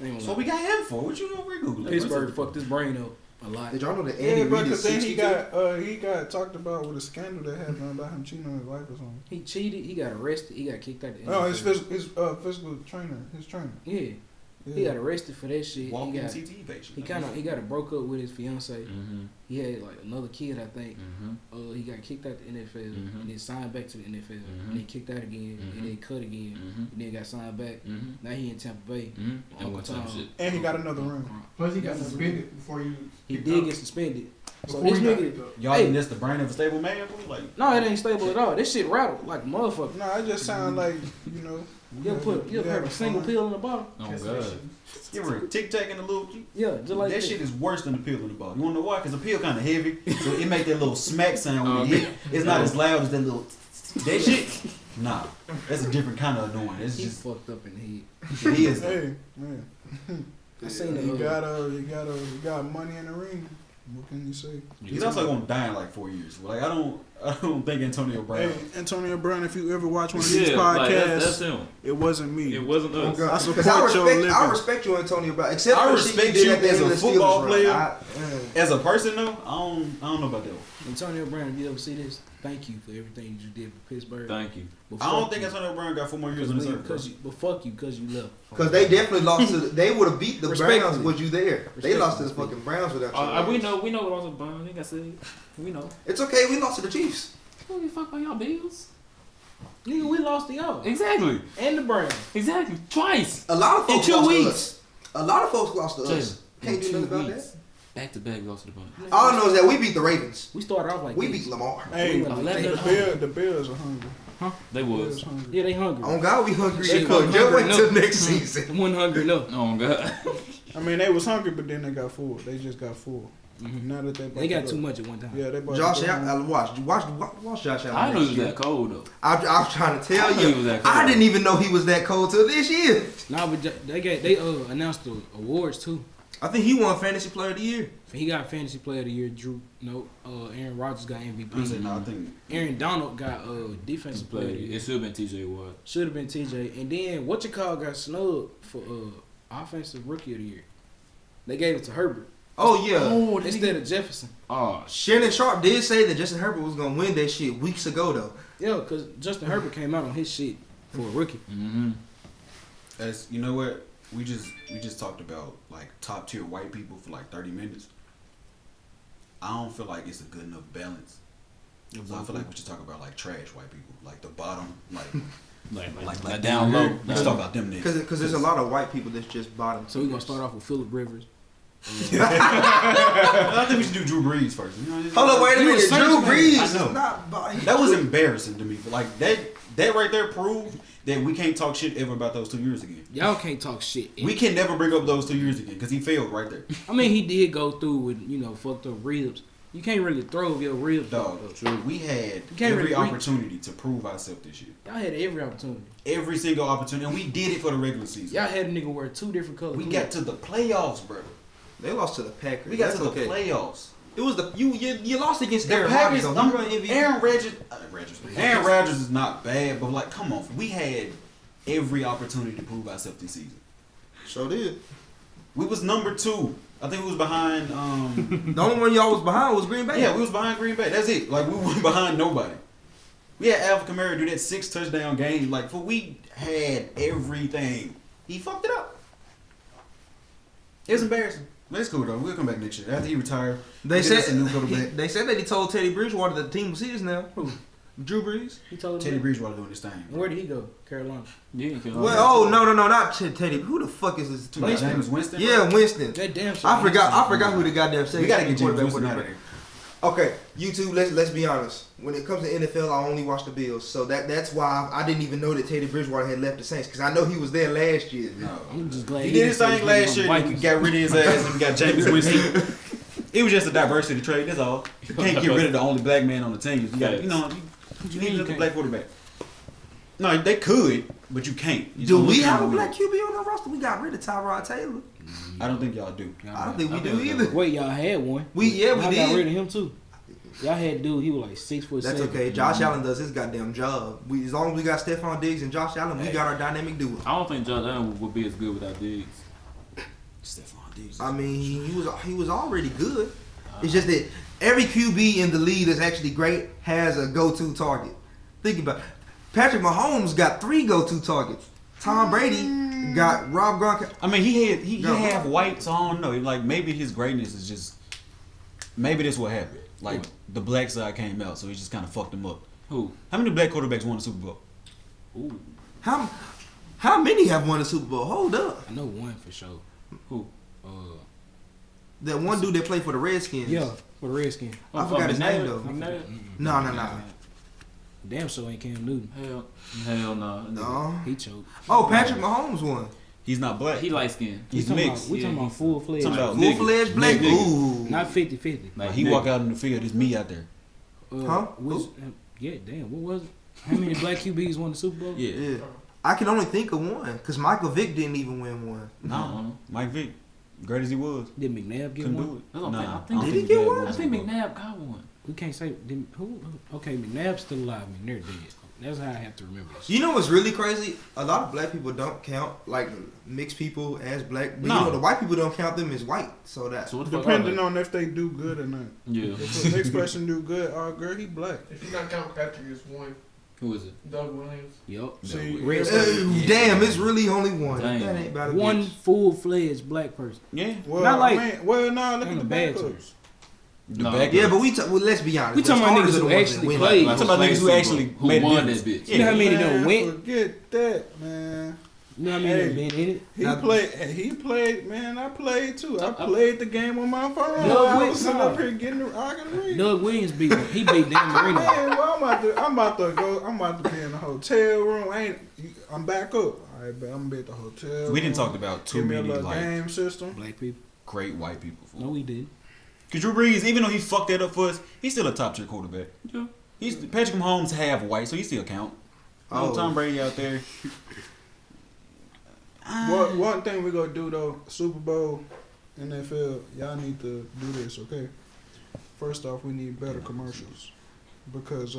Ain't so gonna we got him for? What you over Google? lie. Pittsburgh fucked his brain up a lot. Did y'all know that Yeah, Andy but Reid because is then 62? he got talked about with a scandal that happened about him cheating on his wife or something. He cheated. He got arrested. He got kicked out the Oh, NFL. his physical trainer, his trainer. Yeah, he got arrested for that shit. Walking He got CTE patient. he got broke up with his fiance. Mm-hmm. He had like another kid, I think. Mm-hmm. He got kicked out the NFL Mhm. and then signed back to the NFL Mhm. and then kicked out again and then cut again Mm-hmm. and then got signed back. Mm-hmm. Now he in Tampa Bay. Mm-hmm. And Uncle what type of Tom. shit? And he got another ring. Plus, he got suspended before you. He picked did up. get suspended. So Before this he got nigga, picked up. Y'all Hey. think that's the brain of a stable man? Bro? Like, no, it ain't stable at all. This shit rattled like a motherfucker. No, it just sound like, you know. You ever heard a single pill in the bottle? Oh, That's God. that shit. you ever tic tac in the little? Yeah, just like that shit is worse than the pill in the bottle. You wanna know why? Because the pill kind of heavy, so it make that little smack sound when you hit. It's not as loud as that little. That shit. Nah, that's a different kind of annoying. It's He's just fucked up in the head. he is. Hey, man. I seen You the got money in the ring. What can you say? He's also gonna die in like 4 years. Like I don't think Antonio Brown. Hey, Antonio Brown, if you ever watch one of Yeah, these like, podcasts, that's him. it wasn't me. It wasn't us. Oh, God. I 'Cause support your living. I respect you, Antonio Brown. Except I for the shit respect did you at the as end a of the football Steelers run. player. As a person though, I don't know about that one. Antonio Brown, if you ever see this, thank you for everything you did for Pittsburgh. Thank you. But I don't fuck think you. Antonio Brown got 4 more years on his service. But fuck you, because you left. Because they definitely lost to. They would have beat the Browns. Respectfully. Was you there? They lost to the Respectfully. fucking Browns without you. We know what also Brown. Like I said, we know. It's okay. We lost to the Chiefs. Who give a fuck about y'all Bills? Nigga, we lost to y'all. Exactly. And the Browns. Exactly. Twice. A lot of folks In 2 lost to weeks. us. A lot of folks lost to us. Jaylen, Can't in do 2 nothing about weeks. Back to back lost to the Browns. All I know is that we beat the Ravens. We started off like We this. beat Lamar. Hey, We went like the that. Bills are hungry. They The was. Bills hungry. Yeah, they hungry. On God, we hungry. They as fuck. hungry Just wait enough. till next season. They wasn't hungry enough. Oh God. I mean, they was hungry, but then they got full. They just got full. Mhm. Now that They got too much at one time. Yeah, they bought Josh, the Allen, watch Josh Allen. I knew he next was year. that cold though. I was trying to tell I knew he was you. that cold. I didn't even know he was that cold till this year. Nah, but they announced the awards too. I think he won Fantasy Player of the Year. He got Fantasy Player of the Year. Drew, Aaron Rodgers got I MVP. said no. I think Aaron Donald got Defensive Player of the Year. It should have been T.J. Watt. Should have been TJ. And then got snubbed for Offensive Rookie of the Year. They gave it to Herbert Oh yeah. instead of Jefferson. Oh, Shannon Sharp did say that Justin Herbert was gonna win that shit weeks ago though. Yeah, because Justin Herbert came out on his shit for a rookie. mm-hmm. as you know what we just talked about like top tier white people for like 30 minutes. I don't feel like it's a good enough balance. So I feel like we should talk about like trash white people, like the bottom, like down low. Let's talk about them niggas. Because there's a lot of white people that's just bottom. So we're going to start off with Phillip Rivers. I think we should do Drew Brees first. You know, Hold on, wait a You minute. a Saints Drew fan. Brees I is know. not bottom. That was embarrassing to me. Like that right there proved that we can't talk shit ever about those 2 years again. Y'all can't talk shit. We can never bring up those 2 years again because he failed right there. I mean, he did go through with, fucked up ribs. You can't really throw if your ribs Dog, fucked up. we had can't every really reach. opportunity to prove ourselves this year. Y'all had every opportunity. Every single opportunity, and we did it for the regular season. Y'all had a nigga wear 2 different colors. We got to the playoffs, bro. They lost to the Packers. We got That's to the okay. playoffs. It was the you lost against The Aaron Packers, Rodgers. Though. He run MVP. Aaron Rodgers is not bad, but like, come on, we had every opportunity to prove ourselves this season. Sure did. We was number 2. I think we was behind. The only one y'all was behind was Green Bay. Yeah, we was behind Green Bay. That's it. Like we weren't behind nobody. We had Alvin Kamara do that 6 touchdown game. Like we had everything. He fucked it up. It's embarrassing. But it's cool though. We'll come back next year after he retired. They we'll get us said a new quarterback. they said that he told Teddy Bridgewater that the team was his now. Who? Drew Brees. He told him Teddy that. Bridgewater doing this thing. Where did he go? Carolina. Yeah, Well, no, not Teddy. Who the fuck is this? His name is Winston. Yeah, Winston. That damn shit. I forgot who the goddamn second We gotta get James quarterback Winston was. out of there. Okay, YouTube. Let's be honest. When it comes to NFL, I only watch the Bills, so that's why I didn't even know that Teddy Bridgewater had left the Saints because I know he was there last year. No. I'm just glad He did his didn't thing say last was year. on We Vikings. got rid of his ass and we got James Winston. It was just a diversity trade. That's all. You can't get rid of the only black man on the team. You got, you need another black quarterback. No, they could, but you can't. You Do we have a black QB on our roster? We got rid of Tyrod Taylor. I don't think y'all do. I don't think we do either. Wait, y'all had one. We Y'all did. got rid of him too. Y'all had dude. He was like 6'7". That's okay. Josh Allen does his goddamn job. As long as we got Stephon Diggs and Josh Allen, we got our dynamic duo. I don't think Josh Allen would be as good without Diggs. Stephon Diggs. I mean, he was already good. It's just that every QB in the league that's actually great has a go-to target. Think about it. Patrick Mahomes got 3 go-to targets. Tom Brady got Rob Gronkowski. I mean, he have white, so I don't know. Like maybe his greatness is just maybe that's what happened. Like the black side came out, so he just kind of fucked him up. Who? How many black quarterbacks won the Super Bowl? Ooh. How many have won the Super Bowl? Hold up. I know one for sure. Who? That one dude that played for the Redskins. Yeah, for the Redskins. I forgot his name though. McNabb? No. Damn, so ain't Cam Newton. Hell no. No. He choked. Oh, Patrick Mahomes won. He's not black. He light skinned. He's We mixed. talking about full-fledged. Full-fledged black. Nigga. Ooh. Not 50-50. Like he walk out in the field, there's me out there. Huh? Yeah, damn. What was it? How many black QBs won the Super Bowl? Yeah. I can only think of one because Michael Vick didn't even win one. No. Mike Vick, great as he was, Did McNabb get couldn't one? do it. That's what I'm Nah, saying. I I think- don't Did he McNabb get won one? the I think Super Bowl. McNabb got one. We can't say who. Okay, McNabb's still alive. McNabb dead. That's how I have to remember this. You know what's really crazy? A lot of black people don't count like mixed people as black, but No. the white people don't count them as white. So that So what the fuck Depending are on if they do good or not. they? Yeah. If a mixed person do good, girl, he black. If you not count Patrick, it's one. Who is it? Doug Williams. Yup. See, Red damn, it's really only one. Damn. That ain't about a One bitch. full-fledged black person. Yeah. Well, Not like- I mean, look on at the the bad backups. The No. back Yeah, but let's be honest. We talking The about starters niggas are the who ones actually that win. played. I'm talking about niggas who actually who made a won difference. that bitch. You know how many Man, don't win? Forget that, man. You know how many Hey. done been in it? He played, man. I played too. I played the game on my phone. No, I wait, was sitting no. up here getting the I can read. Doug Williams beat him. He beat Dan Marino. Man, well, I'm about to be in the hotel room. I'm back up. All right, but I'm gonna be at the hotel. We didn't room. talk about too Give me a many little like game system. Black people. great white people. For No, we didn't. Cause Drew Brees, even though he fucked that up for us, he's still a top tier quarterback. Yeah. He's Patrick Mahomes half white, so he still count. Oh. Tom Brady out there. One thing we gonna do though, Super Bowl, NFL, y'all need to do this, okay? First off, we need better commercials because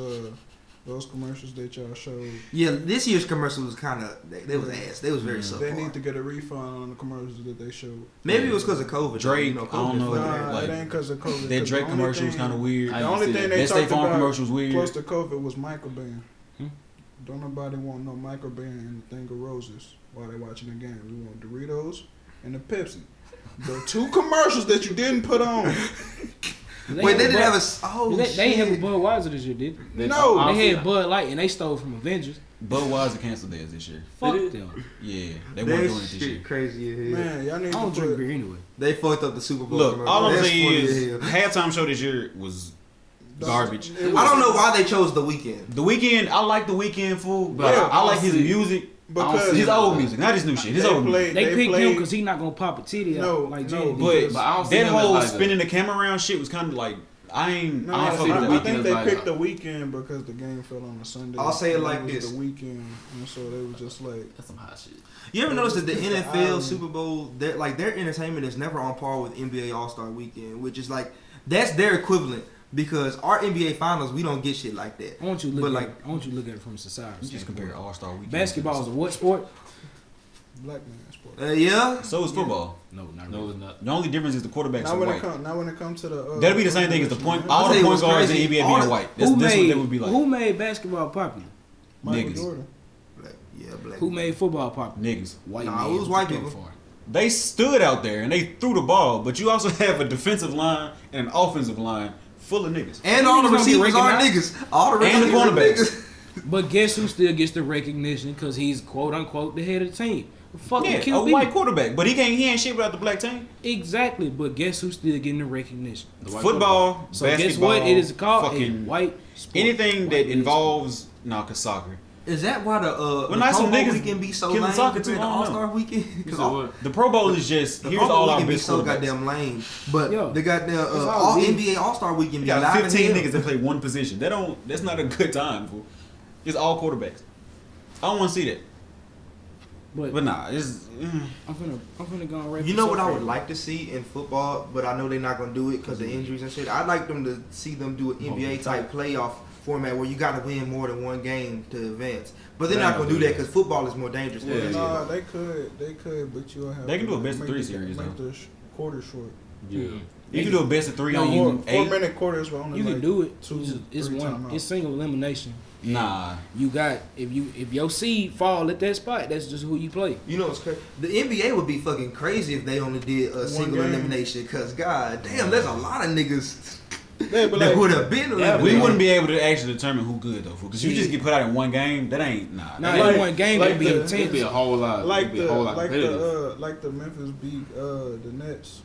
those commercials that y'all showed, Yeah, this year's commercial was kind of they was ass. They was very subpar. they need to get a refund on the commercials that they showed. Maybe it was because of COVID. Drake, COVID I don't know, fucked Nah, it. like, it ain't because of COVID. That 'cause Drake the only commercial was thing- kind of weird. I The didn't only see thing that. they That State talked Farm about commercial was weird. close to COVID was microban. Don't nobody want no microban and a thing of roses while they watching the game. We want Doritos and the Pepsi. The 2 commercials that you didn't put on. Wait, they didn't have a. Oh, They shit. ain't have a Budweiser this year, did they? No. They had Bud Light and they stole from Avengers. Budweiser canceled theirs this year. Fuck did? them. Yeah, they That weren't doing it this shit year. crazy as hell. Man, y'all need I to don't drink put. beer anyway. They fucked up the Super Bowl. Look, commercial. all I'm That's saying funny is as hell. halftime show this year was garbage. It was- I don't know why they chose the weekend. The Weeknd, I like the Weeknd fool, but Yeah, I like his see. music. because His old music, not his new shit. His old music. They picked him played- because he not gonna pop a titty out No, like no, Jay But But I don't see that him as whole like a- spinning the camera around shit was kind of like I ain't No, I ain't I, fuck with I that think Weeknd. they like- picked the weekend because the game fell on a Sunday. I'll say it And like was this. The weekend, and so they were just like, That's some hot shit. You ever notice that the NFL Um, Super Bowl, their entertainment is never on par with NBA All Star Weekend, which is like that's their equivalent because our NBA Finals we don't get shit like that. I want you to But look like- at it. I want you to look at it from a society. You just compare All Star Weekend. Basketball is a what sport? black man sport. Yeah, So is football. No, not No, really. it's not. The only difference is the quarterbacks Now are when white. it comes to the That'll be the same thing as the point. All I'll the tell you point what's guards in the crazy. NBA All being the- white. That's what they would be like. Who made basketball popular? Michael niggas. Jordan. black. Who made football popular? Niggas. White Nah, men it was white go people. for it. They stood out there and they threw the ball, but you also have a defensive line and an offensive line full of niggas. And all the Niggas don't get receivers are recognized. niggas. All the And the receivers are cornerbacks. niggas. But guess who still gets the recognition because he's quote unquote the head of the team? Fucking Yeah, a QB. white quarterback, but he ain't shit without the black team. Exactly, but guess who's still getting the recognition? The white Football, So basketball, guess what? It is called fucking a white sport. anything White that men's involves cause soccer. Is that why the Well, the not Pro some Bowl niggas weekend be so killing lame soccer compared too, to I don't All-Star weekend? You Because said what? The Pro Bowl is just the here's Pro Bowl all our weekend be best so quarterbacks. goddamn lame. But Yo, the goddamn all all league. NBA All-Star weekend You be got live 15 as hell. niggas that play one position. That's not a good time, fool. It's all quarterbacks. I don't want to see that. But nah, it's I'm finna go and wrap You this know up what I for would you. like to see in football, but I know they're not gonna do it because of injuries and shit. I'd like them to see them do an NBA type playoff format where you got to win more than one game to advance. But they're not gonna do that because football is more dangerous. Yeah. than Nah, basketball. they could, but you'll have. They can to do a best of make three the- series, Make though. the quarter short. Yeah. you can do a best of 3 No, on you- 4-minute quarters were only You like can do it. two, It's three one. timeouts. It's single elimination. Nah. You got if your seed fall at that spot, that's just who you play. You know what's crazy? The NBA would be fucking crazy if they only did a One single game. elimination. Cause god damn, there's a lot of niggas Yeah, but that like, would have been eliminated. We wouldn't be able to actually determine who good though, because you just get put out in one game. That ain't nah. Now Like- in one game like it'd be the- intense. It'd be a whole lot. like it'd be the a whole lot like competitive. the like the Memphis beat the Nets.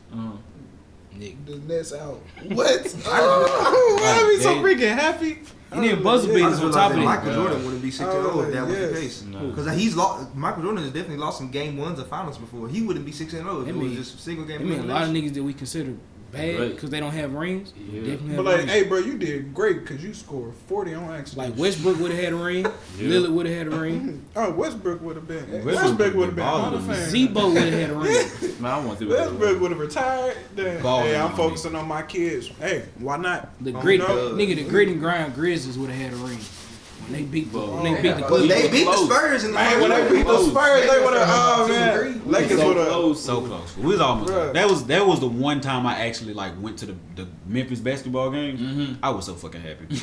Nigga. The Nets out. What? I'd be so They- freaking happy. And then buzzer I beaters just on realized top that of Michael it. Jordan wouldn't be 6-0 if that was the Yes. case. No. Because he's lost. Michael Jordan has definitely lost some game ones of finals before. He wouldn't be 6-0 if That it was mean- just single game. I mean, a lot of elimination. niggas that we consider bad Great. because they don't have rings. Yeah. Definitely have But like, rings. hey, bro, you did great because you scored 40 on accident. Like Westbrook would have had a ring. Yeah. Lillard would have had a ring. Oh, Westbrook would have been. Westbrook Westbrook would have been balling. Hall of Fame. Zebo would have had a ring. Man, I want to see what Westbrook would have retired. Then, Balling hey, I'm on me. focusing on my kids. Hey, why not? The Oh, grit, no. nigga, the grit and grind Grizzlies would have had a ring. When they beat the, when they beat the But they beat the Close. Spurs in the Man, when they first beat the Close. Spurs, they would have. Oh Two man, degrees. Lakers so would have. close. So close. We was almost Bruh. there. That was the one time I actually like went to the Memphis basketball games. Mm-hmm. I was so fucking happy.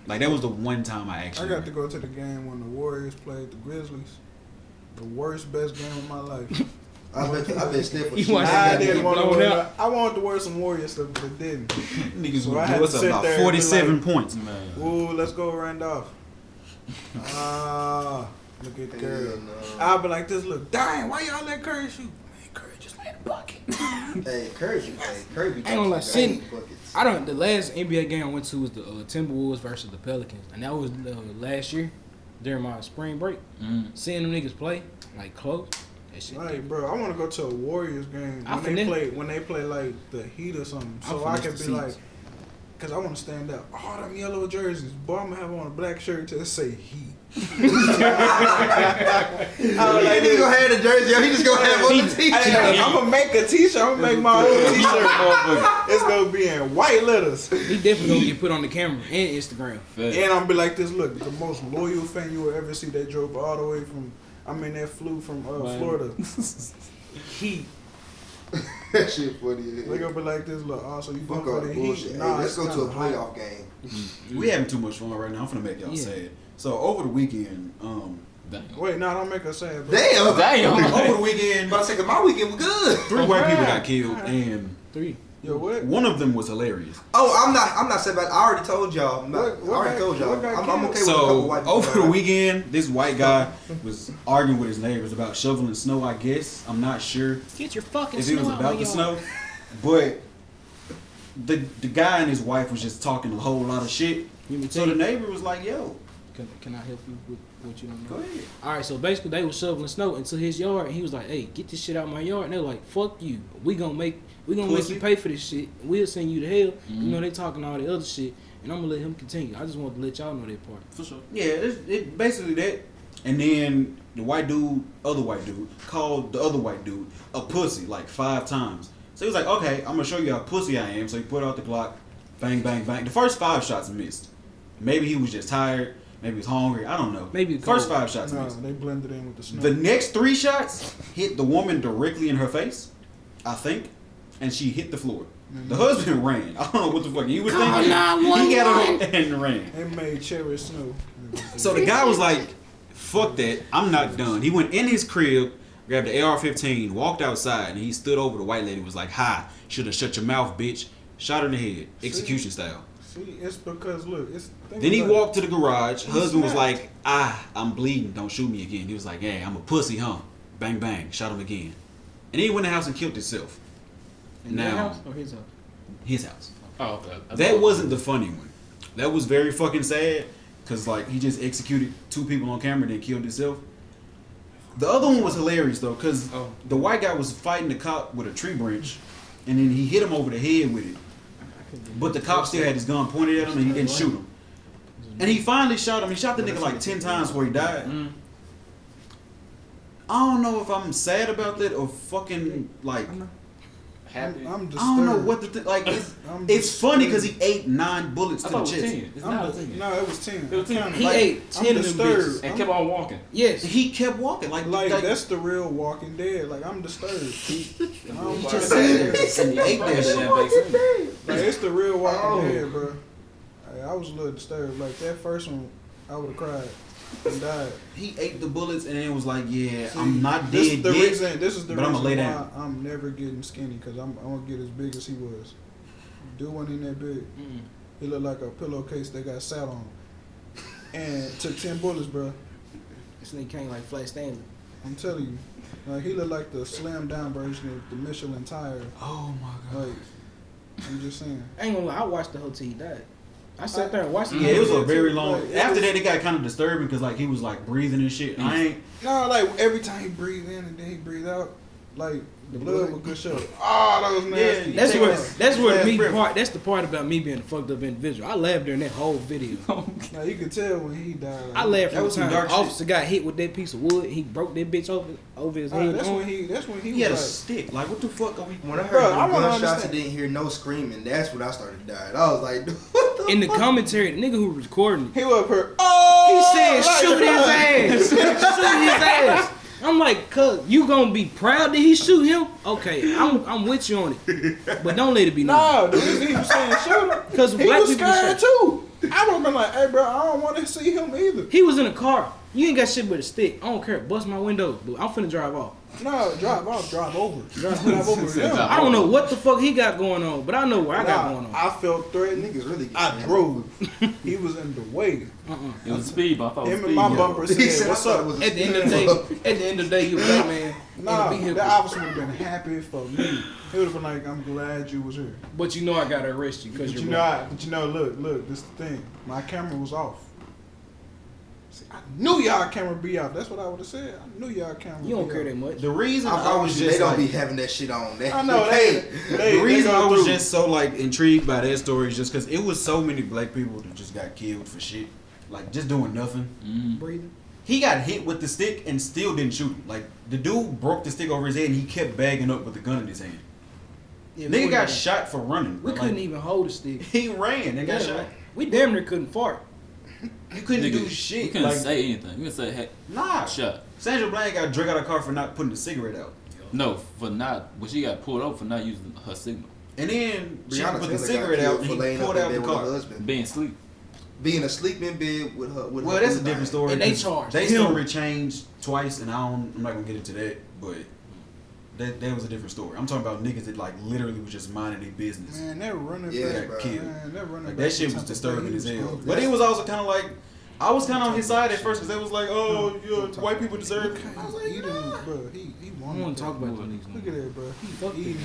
Like that was the one time I I actually. got to go to the game when the Warriors played the Grizzlies. The worst, best game of my life. I bet Steph was You watched I that didn't game want to blown wear. out. I wanted to wear some Warriors stuff, but it didn't. Niggas So I would had do us to sit about there and be 47 like- points. Man. Ooh, let's go Randolph. Ah, look at Curry. Hell no. I'll be like this. Look, dang, why y'all let Curry shoot? Man, Curry just made a bucket. Hey, Curry be ain't gonna lie, dropping sitting- buckets. The last NBA game I went to was the Timberwolves versus the Pelicans, and that was last year during my spring break. Mm. Seeing them niggas play like close, that shit. Like, bro, I want to go to a Warriors game when they play like the Heat or something, I so I finessed can the be seats. like, cause I want to stand out. All them yellow jerseys, boy, I'm gonna have on a black shirt to say Heat. He just gonna have the jersey on. He just gonna have on the t-shirt. Hey, I'm gonna make a T-shirt. I'm gonna make my own T-shirt. It's gonna be in white letters, He definitely gonna get put on the camera and Instagram. Fact. and I'm gonna be like this. Look, the most loyal fan you will ever see. They drove all the way from. They flew from Man. Florida. Heat. That shit funny. They gonna be like this. Look, also you Fuck going all for the the bullshit. Heat? Hey, Nah, let's it's go to a kinda hot. playoff game. We having too much fun right now. I'm finna make y'all Yeah. sad. So over the weekend, Damn. Wait, no, don't make us sad. Bro. Damn. Damn. over the weekend, But I said, 'cause my weekend was good. 3 white people got killed, and 3. Yo, what? one of them was hilarious. Oh, I'm not sad about it. I already told y'all. I already told y'all. what got I'm okay with a couple So white people. over the weekend, this white guy was arguing with his neighbors about shoveling snow. I guess I'm not sure Get your fucking if it was about the snow, but the guy and his wife was just talking a whole lot of shit. So the neighbor was like, "Yo, Can I help you with what you don't go know? ahead." Alright, so basically they was shoveling snow into his yard, and he was like, "Hey, get this shit out my yard." And they're like, "Fuck you. We gonna make Pussy. you pay for this shit. We'll send you to hell." You know they talking all the other shit, and I'm gonna let him continue. I just wanted to let y'all know that part. For sure. Yeah, it basically that. And then the other white dude, called the other white dude a pussy like 5 times. So he was like, "Okay, I'm gonna show you how pussy I am." So he put out the Glock, bang, bang, bang. The first 5 shots missed. Maybe he was just tired. Maybe he was hungry. I don't know. Maybe First cold. 5 shots No, missed. they blended in with the snow. The next 3 shots hit the woman directly in her face, I think, and she hit the floor. The husband ran. I don't know what the fuck he was thinking. He got up and ran. They made cherry snow. So the guy was like, "Fuck that, I'm not done." He went in his crib, grabbed the AR-15, walked outside, and he stood over the white lady. Was like, "Hi, should have shut your mouth, bitch." Shot her in the head, execution style. See, it's because look, it's. Then he walked to the garage. Husband was like, "I'm bleeding. Don't shoot me again." He was like, "Hey, I'm a pussy, huh?" Bang bang, shot him again. And then he went in the house and killed himself. In their Now, house or his house? his house. Oh, okay. That wasn't the funny one. That was very fucking sad. because like he just executed 2 people on camera and then killed himself. The other one was hilarious though, because the white guy was fighting the cop with a tree branch, and then he hit him over the head with it. But the cop still had his gun pointed at him and he didn't shoot him. And he finally shot him. He shot the nigga like 10 times before he died. I don't know if I'm sad about that or fucking like. Happy. I'm disturbed. I don't know what to think. Like it's funny because he ate 9 bullets I to thought the it was chest. 10. It's not 10. No, it was 10. It was 10. He Like, ate 10 of them disturbed. bitches. And kept on walking. Yes. He kept walking like That's the real Walking Dead. Like I'm disturbed. I don't he buy just that. said and he ate that shit. Like it's the real Walking Dead, bro. I was a little disturbed. Like that first one, I would have cried and died. He ate the bullets and then was like, "Yeah, See, I'm not This dead is the yet." reason. This is the but I'ma reason lay why down. I'm never getting skinny because I'm gonna get as big as he was. Dude wasn't in that big. He looked like a pillowcase that got sat on, and took 10 bullets, bro. This nigga came like Flat Stanley. I'm telling you, like he looked like the slammed down version of the Michelin tire. Oh my god. Like I'm just saying. I ain't gonna lie, I watched the whole till he died. I sat there and watched it. Yeah, it was a very Like, long. it After was- that, it got kind of disturbing because like he was like breathing and shit. I ain't. No, like every time he breathed in and then he breathed out, like the The blood blood? would gush up. Oh, that was nasty. Yeah, That's Take where off. that's where Last me breath. part. That's the part about me being a fucked up individual. I laughed during that whole video. Now you could tell when he died. Like, I laughed That from was the some time dark the officer got hit with that piece of wood. He broke that bitch over his head. That's when he. That's when he He had a was stick. Like what the fuck are we? When I heard Bro, the I wanna gunshots understand. and didn't hear no screaming, that's when I started dying. I was like, what the In the commentary, the nigga who was recording it, like. He was up here. he Oh, said, like, "Shoot his ass, shoot his ass." I'm like, "Cuz you gonna be proud that he shoot him? Okay, I'm with you on it, but don't let it be known." Nah, the reason he was saying shoot him, Because he black was people scared shot. too. I would have been like, hey, bro, I don't want to see him either. He was in a car. You ain't got shit but a stick. I don't care. Bust my window, but I'm finna drive off. No, drive off, drive over. Drive over him. I don't know what the fuck he got going on, but I know what I got going on. I felt threatened. niggas really get I drove. He was in the way. It was a speed bump. I thought it was Him a and speed my bump. bumper He said, said, "What's I thought up?" it was a At the end of the day, he was black man Nah, in a vehicle. that officer would have been happy for me. He would have been like, "I'm glad you was here." But you know I gotta arrest you because But you're you know, black. look, this is the thing. My camera was off. See, I knew y'all camera be off. That's what I would have said. I knew y'all camera. You don't be care off. that much. The reason I I was promise you, just they don't like, be having that shit on. They, I know they they. the reason go I was through. just so like intrigued by that story is just because it was so many black people that just got killed for shit, like just doing nothing. Breathing. He got hit with the stick and still didn't shoot him. Like the dude broke the stick over his head and he kept bagging up with the gun in his hand. Yeah, Nigga got even, shot for running. we Like, couldn't even hold a stick. He ran and got Yeah, shot. we damn near couldn't fart. You couldn't Nigga, do You shit. couldn't Like, say anything. You couldn't say, hey, nah. shot. Sandra Bland got dragged out of the car for not putting the cigarette out. No, for not. But she got pulled over for not using her signal. And then she Breonna put the Taylor cigarette got out killed and for he laying up pulled in out bed the with her car. husband. Being asleep. Being asleep in bed with her. Well, that's a different story. And they 'cause charged They him. story changed twice, and I'm not gonna get into that, but that was a different story. I'm talking about niggas that like literally was just minding their business. Man, that running Yeah, back, bro. Killed. man, that running Like back that shit to was Tampa Bay, disturbing he as was hell. hungry. But it was also kind of like I was kind of on his side at first because they was like, oh, white people deserve it. I was like, He didn't, bro. He I wanted don't want that. to talk about them niggas. Look at that, bro. Fuck He that.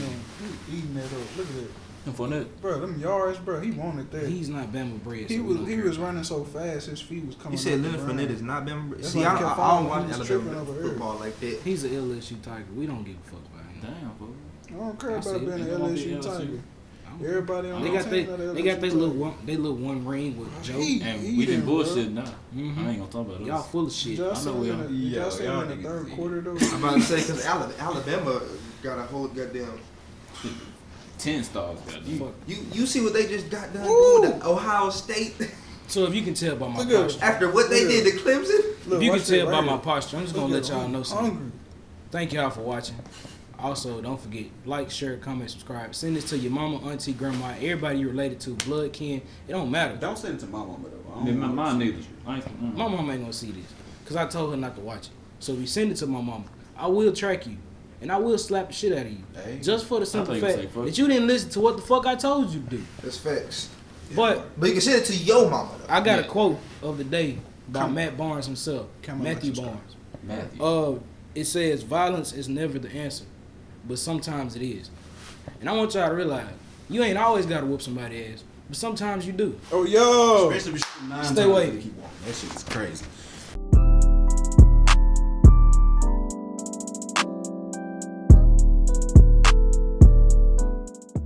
eating that up. Look at that, And for that, bro. Them yards, bro. He wanted that. He's not Bama bred. He so we was don't he care. was running so fast, his feet was coming. You said off the Leonard ground. Fournette is not been. That's See, why I he don't kept falling. watch He was Alabama tripping over here. football like that. He's an LSU Tiger. We don't give a fuck about him. damn, bro. I don't care I about see it. being They an gonna be LSU LSU. Tiger. I don't- Everybody on They the got team they know the they got LSU they Tiger. little one ring with Joe. He- And he we been didn't, bro. bullshit now. Mhm. I ain't gonna talk about Y'all us. full of shit. Y'all I seen know we him are. in the- y'all seen him y'all in the niggas third is- quarter though. I'm about to say because Alabama got a whole goddamn. 10 stars, goddamn. You see what they just got done Woo! doing with Ohio State So if you can tell by my Look at posture, after what they did to Clemson. Look, if you can watch tell that by right my here. posture, I'm just Look gonna at let y'all him. know something. Hungry. Thank y'all for watching. Also, don't forget, like, share, comment, subscribe. Send this to your mama, auntie, grandma, everybody you related to, blood, kin. It don't matter. Don't send it to my mama though. I don't Man, want mine to see neither. shit. I ain't, My mama ain't gonna see this because I told her not to watch it. So if you send it to my mama, I will track you and I will slap the shit out of you. Hey. Just for the simple thought you would fact say fuck that you didn't listen to what the fuck I told you to do. That's facts. But But you can send it to your mama though. I got a Yeah. quote of the day by Come- Matt Barnes himself, Come on, Matthew let's Barnes. Matthew. It says violence is never the answer, but sometimes it is. And I want y'all to realize you ain't always gotta whoop somebody's ass. but sometimes you do. Oh, yo. Especially if you're 9 Stay times, wavy. keep walking. That shit is crazy.